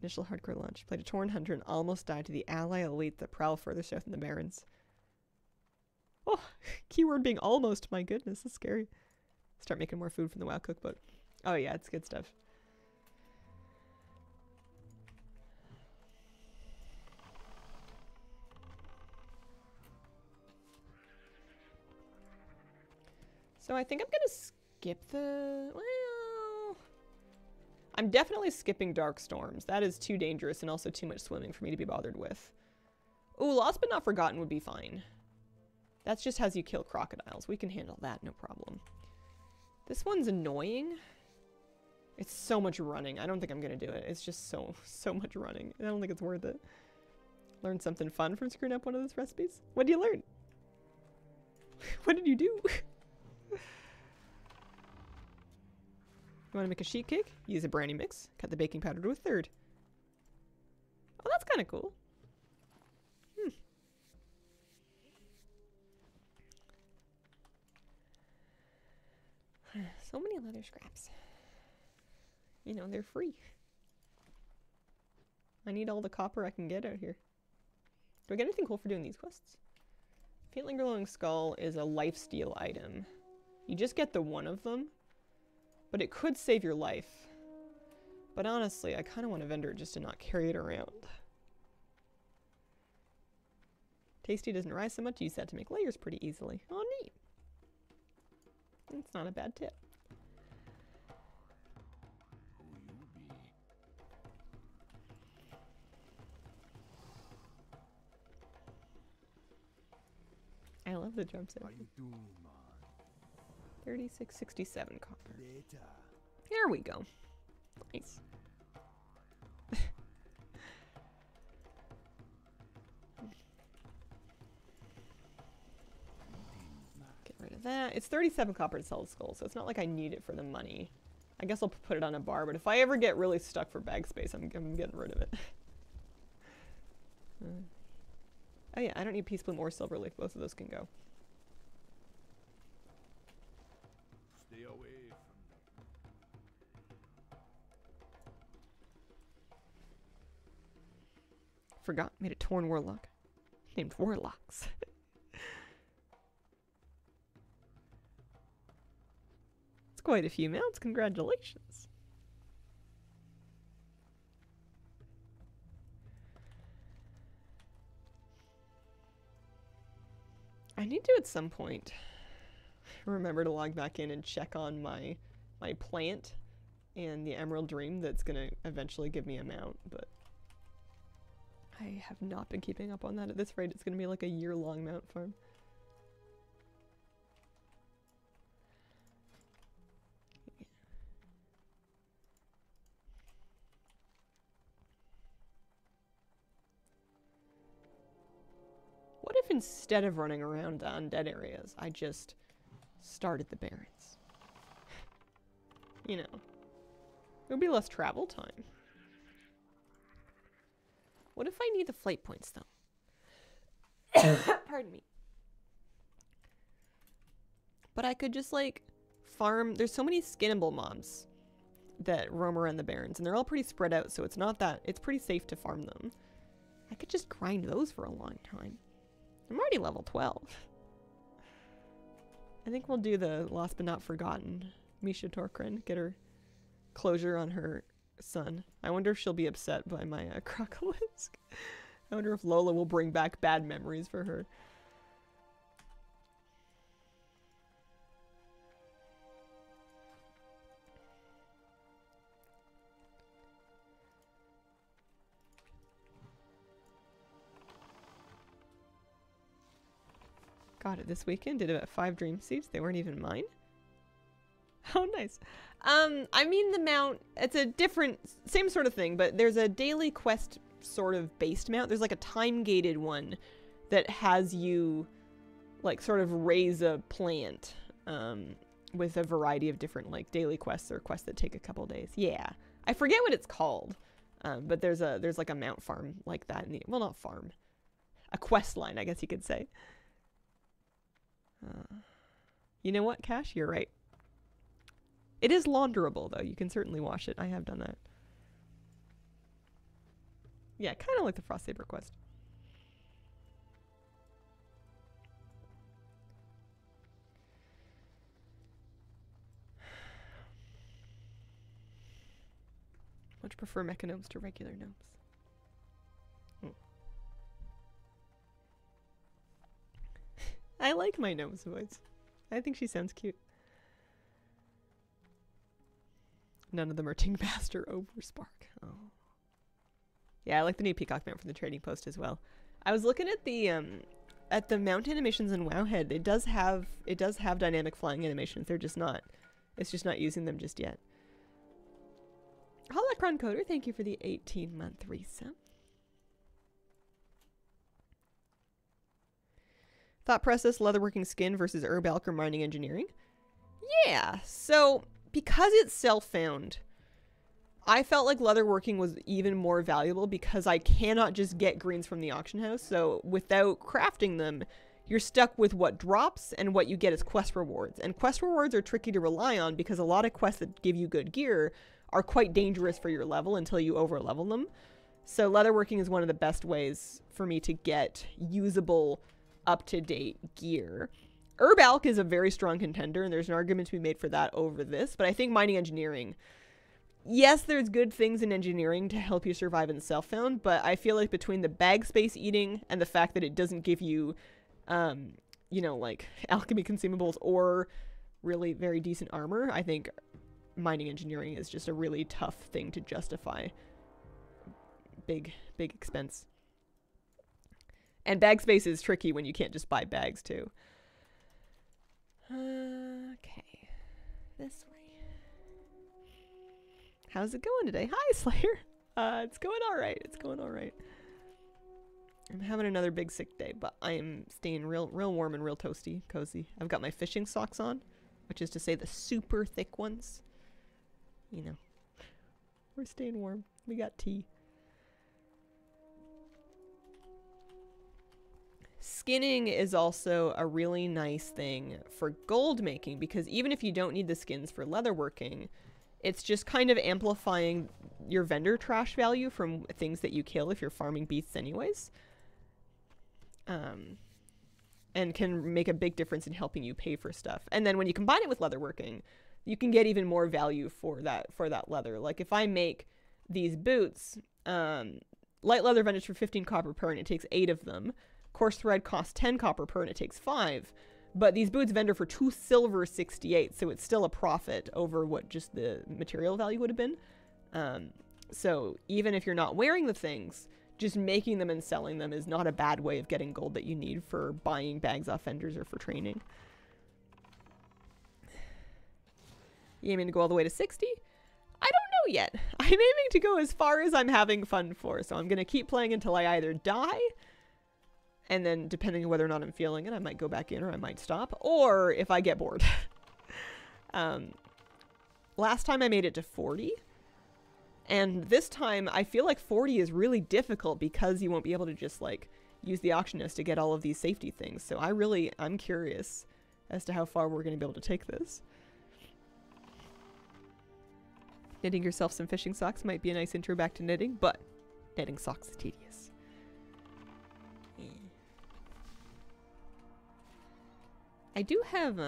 Initial hardcore launch. Played a Tauren Hunter and almost died to the ally elite that prowl further south in the Barrens. Oh, keyword being almost. My goodness, that's scary. Start making more food from the WoW cookbook. Oh yeah, it's good stuff. So I think I'm gonna skip the... Well, I'm definitely skipping Dark Storms. That is too dangerous and also too much swimming for me to be bothered with. Ooh, Lost But Not Forgotten would be fine. That's just has you kill crocodiles. We can handle that, no problem. This one's annoying. It's so much running. I don't think I'm gonna do it. It's just so much running. I don't think it's worth it. Learn something fun from screwing up one of those recipes? What did you learn? What did you do? You want to make a sheet cake? Use a brandy mix. Cut the baking powder to a third. Oh, that's kind of cool. So many leather scraps. You know, they're free. I need all the copper I can get out here. Do I get anything cool for doing these quests? Faintly glowing skull is a lifesteal item. You just get the one of them, but it could save your life. But honestly, I kind of want a vendor just to not carry it around. Tasty doesn't rise so much. Use that to make layers pretty easily. Oh, neat. That's not a bad tip. I love the jump set. 3667 copper. There we go. Nice. Get rid of that. It's 37 copper to sell the skull, so it's not like I need it for the money. I guess I'll put it on a bar, but if I ever get really stuck for bag space, I'm getting rid of it. Oh yeah, I don't need Peace Bloom or Silverleaf. Both of those can go. Stay away from Forgot. Made a Torn Warlock. Named Warlocks. It's quite a few mounts. Congratulations. I need to at some point remember to log back in and check on my plant and the Emerald Dream that's gonna eventually give me a mount, but I have not been keeping up on that. At this rate, it's gonna be like a year-long mount farm. What if instead of running around the undead areas, I just started the Barrens? You know, it would be less travel time. What if I need the flight points, though? Pardon me. But I could just, like, farm... There's so many skinnable mobs that roam around the Barrens, and they're all pretty spread out, so it's not that... It's pretty safe to farm them. I could just grind those for a long time. I'm already level 12. I think we'll do the Lost But Not Forgotten Misha Torkren. Get her closure on her son. I wonder if she'll be upset by my Crocolisk. I wonder if Lola will bring back bad memories for her. Got it this weekend. Did about 5 dream seeds. They weren't even mine. Oh, nice. I mean the mount, it's a different, same sort of thing, but there's a daily quest sort of based mount. There's like a time-gated one that has you like sort of raise a plant with a variety of different like daily quests or quests that take a couple days. Yeah. I forget what it's called. But there's like a mount farm like that in the, well, not farm. A quest line, I guess you could say. You know what, Cash? You're right. It is launderable, though. You can certainly wash it. I have done that. Yeah, kind of like the Frost Saber quest. Much prefer mecha gnomes to regular gnomes. I like my gnome's voice. I think she sounds cute. None of them are Tingmaster over Spark. Oh. Yeah, I like the new Peacock mount from the Trading Post as well. I was looking at the mount animations in Wowhead. It does have dynamic flying animations. They're just not. It's just not using them just yet. Holocron Coder, thank you for the 18-month resub. Thought process: leatherworking skin versus herb alch or mining engineering. Yeah, so because it's self-found, I felt like leatherworking was even more valuable because I cannot just get greens from the auction house. So without crafting them, you're stuck with what drops and what you get as quest rewards. And quest rewards are tricky to rely on because a lot of quests that give you good gear are quite dangerous for your level until you over-level them. So leatherworking is one of the best ways for me to get usable, up-to-date gear. Herb alch is a very strong contender, and there's an argument to be made for that over this. But I think mining engineering... Yes, there's good things in engineering to help you survive in self-found, but I feel like between the bag space eating and the fact that it doesn't give you, you know, like alchemy consumables or really very decent armor, I think mining engineering is just a really tough thing to justify. Big expense. And bag space is tricky when you can't just buy bags too. Okay. This way. How's it going today? Hi, Slayer. It's going all right. It's going all right. I'm having another big sick day, but I am staying real warm and real toasty, cozy. I've got my fishing socks on, which is to say the super thick ones. You know, we're staying warm. We got tea. Skinning is also a really nice thing for gold making because even if you don't need the skins for leatherworking, it's just kind of amplifying your vendor trash value from things that you kill if you're farming beasts anyways. And can make a big difference in helping you pay for stuff. And then when you combine it with leatherworking, you can get even more value for that leather. Like if I make these boots, light leather vendors for 15 copper per and it takes 8 of them. Coarse thread costs 10 copper per and it takes 5. But these boots vendor for 2 silver 68, so it's still a profit over what just the material value would have been. So even if you're not wearing the things, just making them and selling them is not a bad way of getting gold that you need for buying bags off vendors or for training. You aiming to go all the way to 60? I don't know yet. I'm aiming to go as far as I'm having fun for, so I'm going to keep playing until I either die, and then depending on whether or not I'm feeling it, I might go back in or I might stop. Or if I get bored. Last time I made it to 40. And this time I feel like 40 is really difficult because you won't be able to just like use the auctionist to get all of these safety things. So I'm curious as to how far we're going to be able to take this. Knitting yourself some fishing socks might be a nice intro back to knitting, but knitting socks is tedious. I do have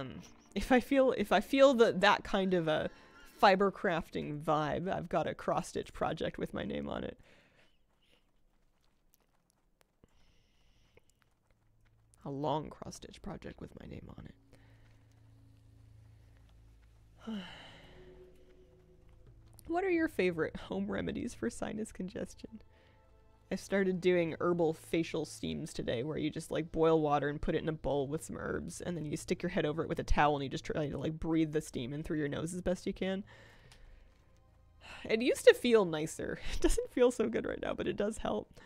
if I feel that kind of a fiber crafting vibe, I've got a cross stitch project with my name on it. A long cross stitch project with my name on it. What are your favorite home remedies for sinus congestion? I started doing herbal facial steams today where you just like boil water and put it in a bowl with some herbs and then you stick your head over it with a towel and you just try to like breathe the steam in through your nose as best you can. It used to feel nicer. It doesn't feel so good right now, but it does help.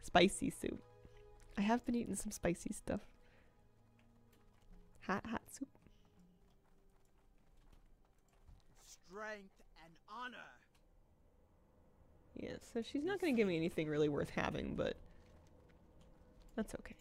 Spicy soup. I have been eating some spicy stuff. Hot soup. Strength and honor. Yeah, so she's not going to give me anything really worth having, but that's okay.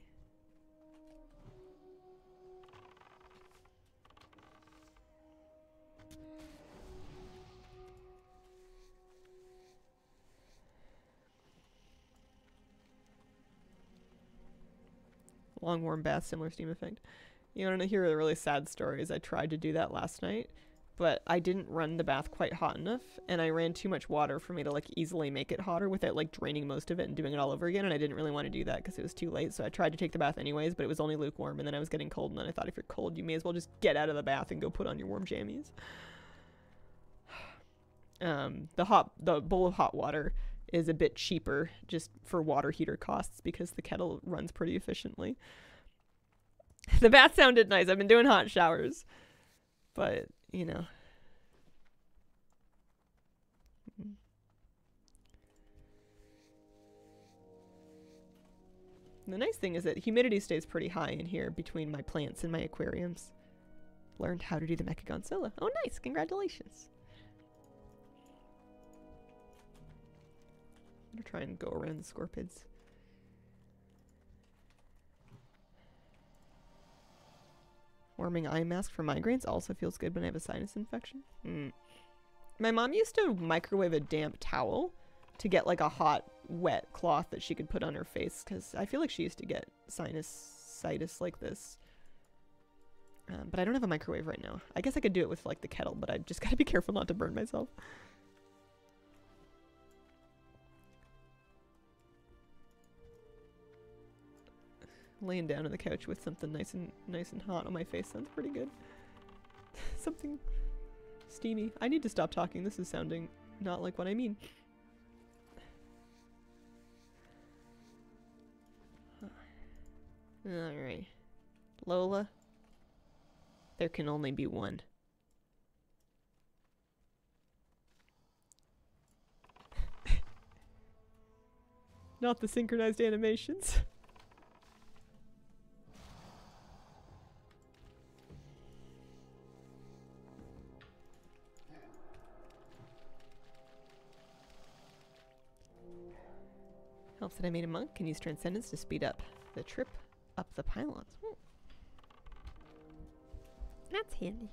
Long warm bath, similar steam effect. You want to hear a really sad story? Is I tried to do that last night, but I didn't run the bath quite hot enough, and I ran too much water for me to like easily make it hotter without like draining most of it and doing it all over again, and I didn't really want to do that because it was too late, so I tried to take the bath anyways, but it was only lukewarm, and then I was getting cold, and then I thought if you're cold, you may as well just get out of the bath and go put on your warm jammies. The bowl of hot water is a bit cheaper just for water heater costs because the kettle runs pretty efficiently. The bath sounded nice. I've been doing hot showers. But, you know. The nice thing is that humidity stays pretty high in here between my plants and my aquariums. Learned how to do the Mechagodzilla. Oh, nice. Congratulations. I'm gonna try and go around the scorpids. Warming eye mask for migraines also feels good when I have a sinus infection. My mom used to microwave a damp towel to get like a hot, wet cloth that she could put on her face because I feel like she used to get sinusitis like this. But I don't have a microwave right now. I guess I could do it with like the kettle, but I just gotta be careful not to burn myself. Laying down on the couch with something nice and hot on my face sounds pretty good. Something steamy. I need to stop talking. This is sounding not like what I mean. Alright. Lola. There can only be one. Not the synchronized animations. Helps that I made a monk can use Transcendence to speed up the trip up the pylons. That's handy.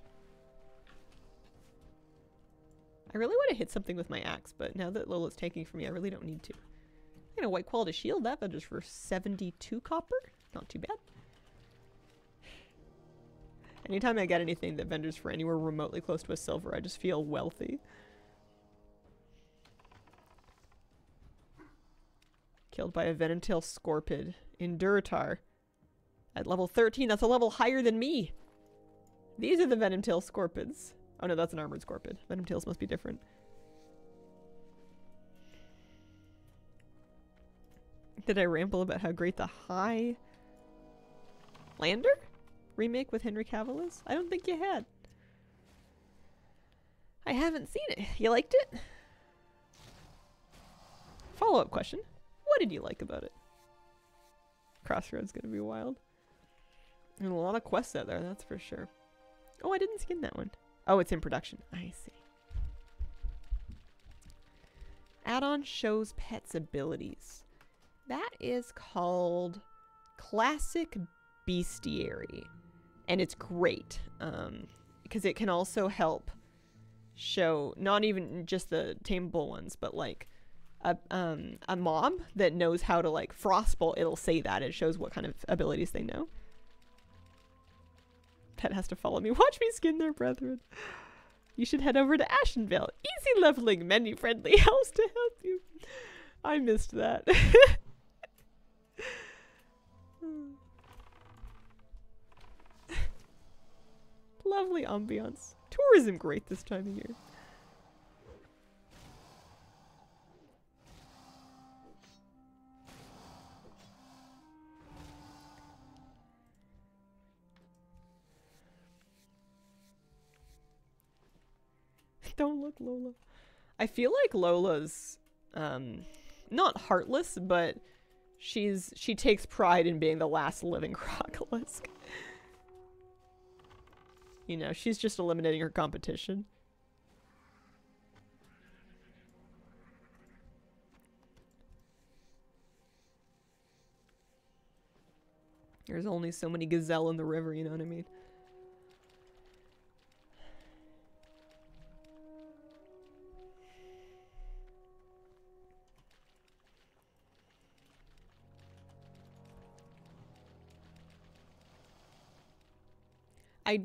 I really want to hit something with my axe, but now that Lola's taking from me, I really don't need to. I got a white quality shield. That vendors for 72 copper. Not too bad. Anytime I get anything that vendors for anywhere remotely close to a silver, I just feel wealthy. Killed by a Venomtail Scorpid in Durotar. At level 13, that's a level higher than me. These are the Venomtail Scorpids. Oh no, that's an armored Scorpid. Venomtails must be different. Did I ramble about how great the Highlander remake with Henry Cavill is? I don't think you had. I haven't seen it. You liked it? Follow-up question. What did you like about it? Crossroads gonna be wild. And a lot of quests out there, that's for sure. Oh, I didn't skin that one. Oh, it's in production. I see. Add-on shows pets' abilities. That is called Classic Bestiary. And it's great. Because it can also help show not even just the tameable ones, but like a mob that knows how to like frostbolt, it'll say that. It shows what kind of abilities they know. Pet has to follow me. Watch me skin their brethren. You should head over to Ashenvale. Easy leveling, many friendly elves to help you. I missed that. Lovely ambiance. Tourism great this time of year. Don't look, Lola. I feel like Lola's not heartless, but she takes pride in being the last living Crocolisk. You know, she's just eliminating her competition. There's only so many gazelle in the river, you know what I mean? I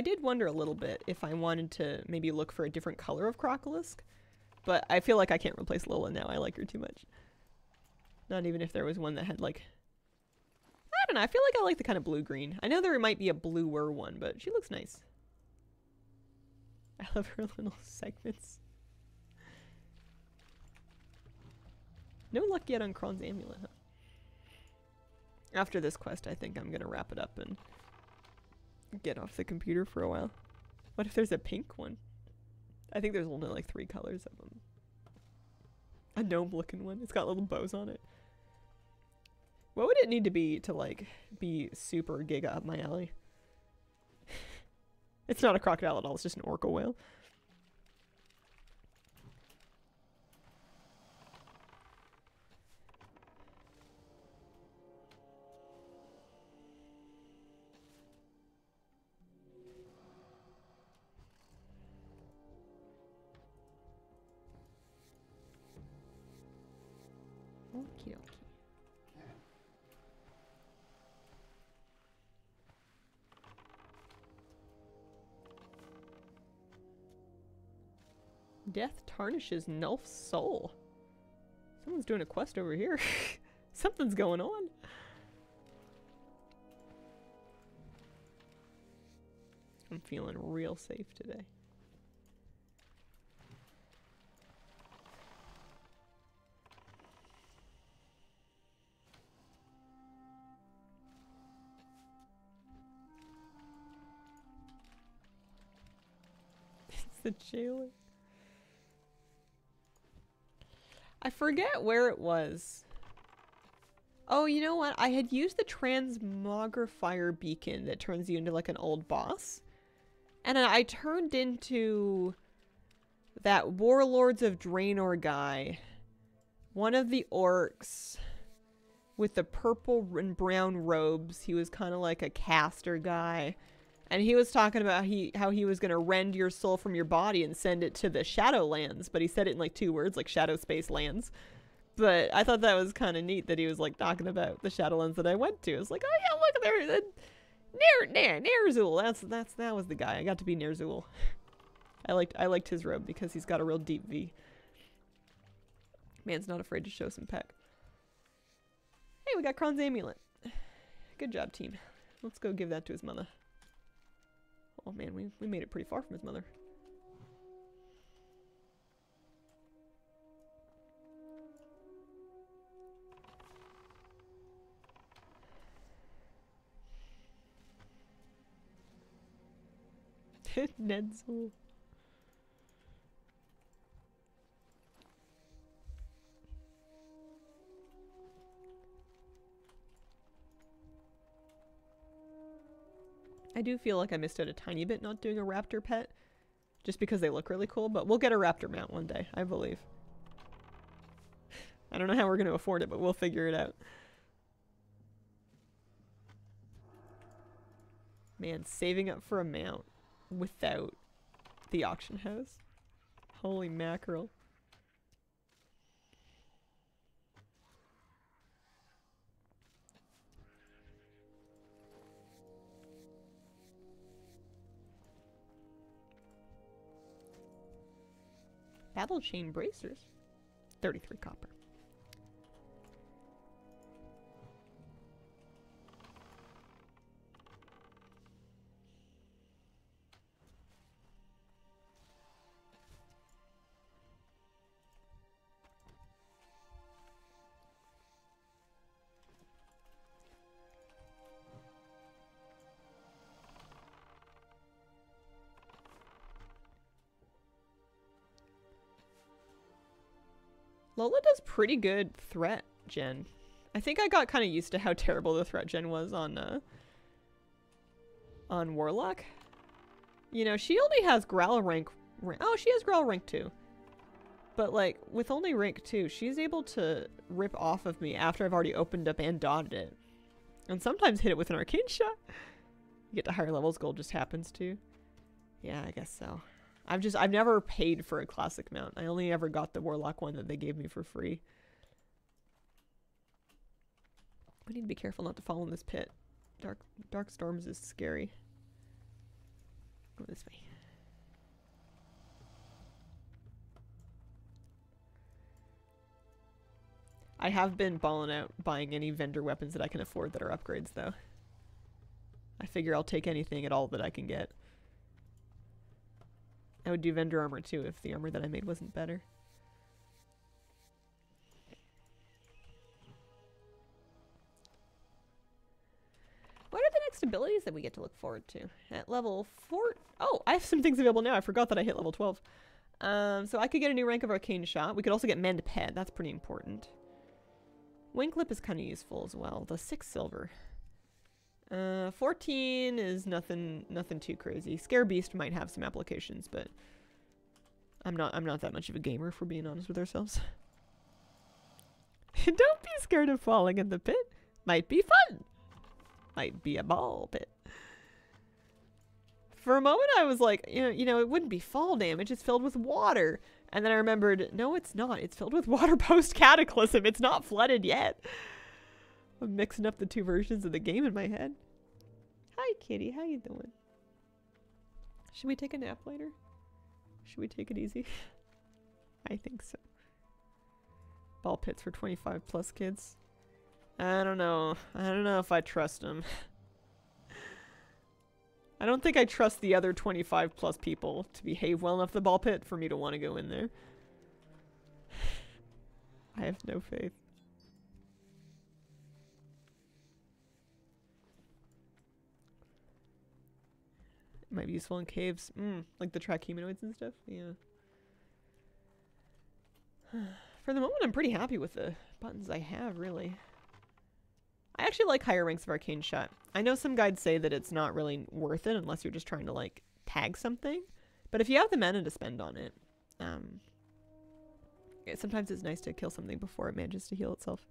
did wonder a little bit if I wanted to maybe look for a different color of Crocolisk, but I feel like I can't replace Lola now. I like her too much. Not even if there was one that had like, I don't know, I feel like I like the kind of blue-green. I know there might be a bluer one, but she looks nice. I love her little segments. No luck yet on Kron's Amulet, huh? After this quest, I think I'm gonna wrap it up and get off the computer for a while. What if there's a pink one? I think there's only like 3 colors of them. A gnome looking one. It's got little bows on it. What would it need to like be super giga up my alley? It's not a crocodile at all, it's just an orca whale. Okie dokie. Death tarnishes Nulf's soul. Someone's doing a quest over here. Something's going on. I'm feeling real safe today. It's the jailer. I forget where it was. Oh, you know what? I had used the transmogrifier beacon that turns you into like an old boss. And I turned into that Warlords of Draenor guy. One of the orcs with the purple and brown robes. He was kind of like a caster guy. And he was talking about how he was going to rend your soul from your body and send it to the Shadowlands. But he said it in like 2 words, like Shadow Space Lands. But I thought that was kind of neat that he was like talking about the Shadowlands that I went to. It's like, oh yeah, look there. Ner'zhul. That was the guy. I got to be Ner'zhul. I liked his robe because he's got a real deep V. Man's not afraid to show some peck. Hey, we got Kron's Amulet. Good job, team. Let's go give that to his mother. Oh man, we made it pretty far from his mother. Ner'zhul. I do feel like I missed out a tiny bit not doing a raptor pet. Just because they look really cool, but we'll get a raptor mount one day, I believe. I don't know how we're going to afford it, but we'll figure it out. Man, saving up for a mount without the auction house. Holy mackerel. Battle chain bracers. 33 copper. Lola does pretty good threat gen. I think I got kind of used to how terrible the threat gen was on Warlock. You know, she only has Growl rank. Oh, she has Growl rank 2. But like, with only rank 2, she's able to rip off of me after I've already opened up and dotted it. And sometimes hit it with an arcane shot. You get to higher levels, gold just happens to. Yeah, I guess so. I've never paid for a classic mount. I only ever got the Warlock one that they gave me for free. I need to be careful not to fall in this pit. Dark Storms is scary. Go this way. I have been balling out buying any vendor weapons that I can afford that are upgrades though. I figure I'll take anything at all that I can get. I would do vendor armor too if the armor that I made wasn't better. abilities that we get to look forward to. At level 4... Oh, I have some things available now. I forgot that I hit level 12. So I could get a new rank of Arcane Shot. We could also get Mend Pet. That's pretty important. Wing Clip is kind of useful as well. The 6 silver. 14 is nothing too crazy. Scare Beast might have some applications, but I'm not that much of a gamer, if we're being honest with ourselves. Don't be scared of falling in the pit. Might be fun. Might be a ball pit. For a moment I was like, you know, it wouldn't be fall damage. It's filled with water. And then I remembered, no, it's not. It's filled with water post-cataclysm. It's not flooded yet. I'm mixing up the two versions of the game in my head. Hi, kitty. How you doing? Should we take a nap later? Should we take it easy? I think so. Ball pits for 25 plus kids. I don't know. I don't know if I trust them. I don't think I trust the other 25 plus people to behave well enough the ball pit for me to want to go in there. I have no faith. It might be useful in caves. Like the tracheminoids and stuff. Yeah. For the moment, I'm pretty happy with the buttons I have, really. I actually like higher ranks of Arcane Shot. I know some guides say that it's not really worth it unless you're just trying to, like, tag something. But if you have the mana to spend on it, sometimes it's nice to kill something before it manages to heal itself.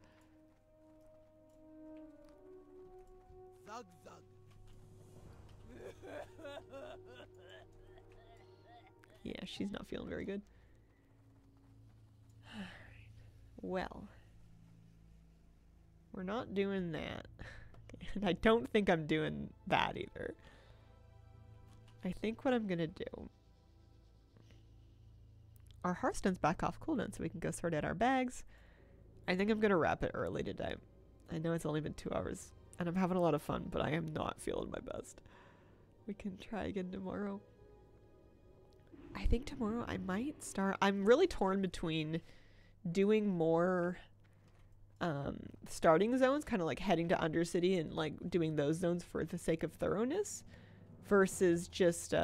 Zug zug. Yeah, she's not feeling very good. Alright. Well. We're not doing that. And I don't think I'm doing that either. I think what I'm gonna do... Our Hearthstone's back off cooldown so we can go sort out our bags. I think I'm gonna wrap it early today. I know it's only been 2 hours. And I'm having a lot of fun, but I am not feeling my best. We can try again tomorrow. I think tomorrow I might start... I'm really torn between doing more... starting zones, kind of like heading to Undercity and like doing those zones for the sake of thoroughness versus just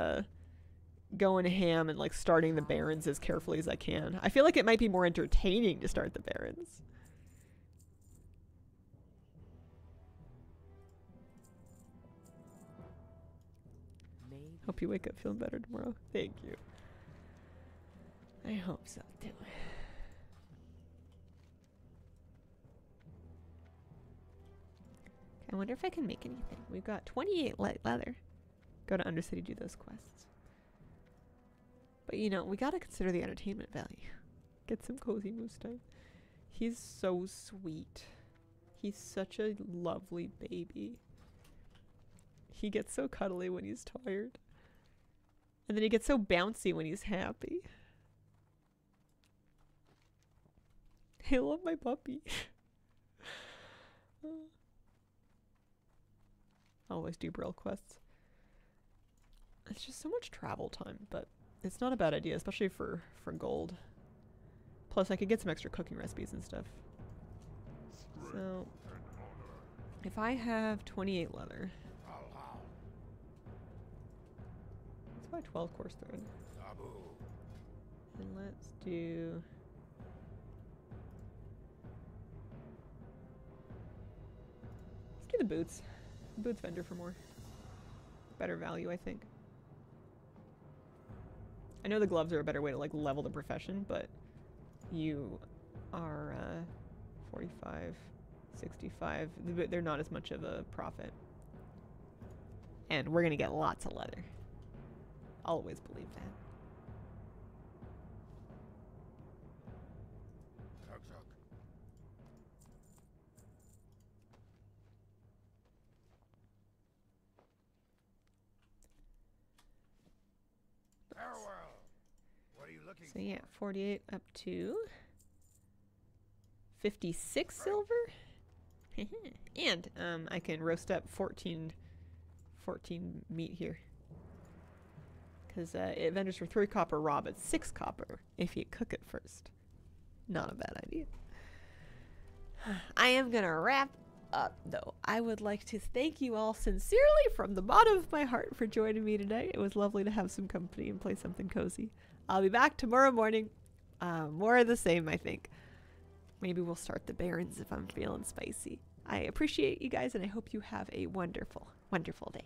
going ham and like starting the Barrens as carefully as I can. I feel like it might be more entertaining to start the Barrens. Hope you wake up feeling better tomorrow. Thank you. I hope so too. I wonder if I can make anything. We've got 28 leather. Go to Undercity, do those quests. But you know, we gotta consider the entertainment value. Get some cozy moose time. He's so sweet. He's such a lovely baby. He gets so cuddly when he's tired. And then he gets so bouncy when he's happy. I love my puppy. Always do Braille quests. It's just so much travel time, but it's not a bad idea, especially for gold. Plus, I could get some extra cooking recipes and stuff. So, if I have 28 leather, let's buy 12 coarse thread. And let's do... Let's do the boots. Boots vendor for more. Better value, I think. I know the gloves are a better way to like level the profession, but you are 45, 65. They're not as much of a profit. And we're gonna get lots of leather. Always believe that. So yeah, 48 up to 56 silver. And I can roast up 14 meat here. Because it vendors for 3 copper raw, but 6 copper if you cook it first. Not a bad idea. I am gonna wrap though, I would like to thank you all sincerely from the bottom of my heart for joining me today. It was lovely to have some company and play something cozy. I'll be back tomorrow morning. More of the same, I think. Maybe we'll start the Barons if I'm feeling spicy. I appreciate you guys, and I hope you have a wonderful, wonderful day.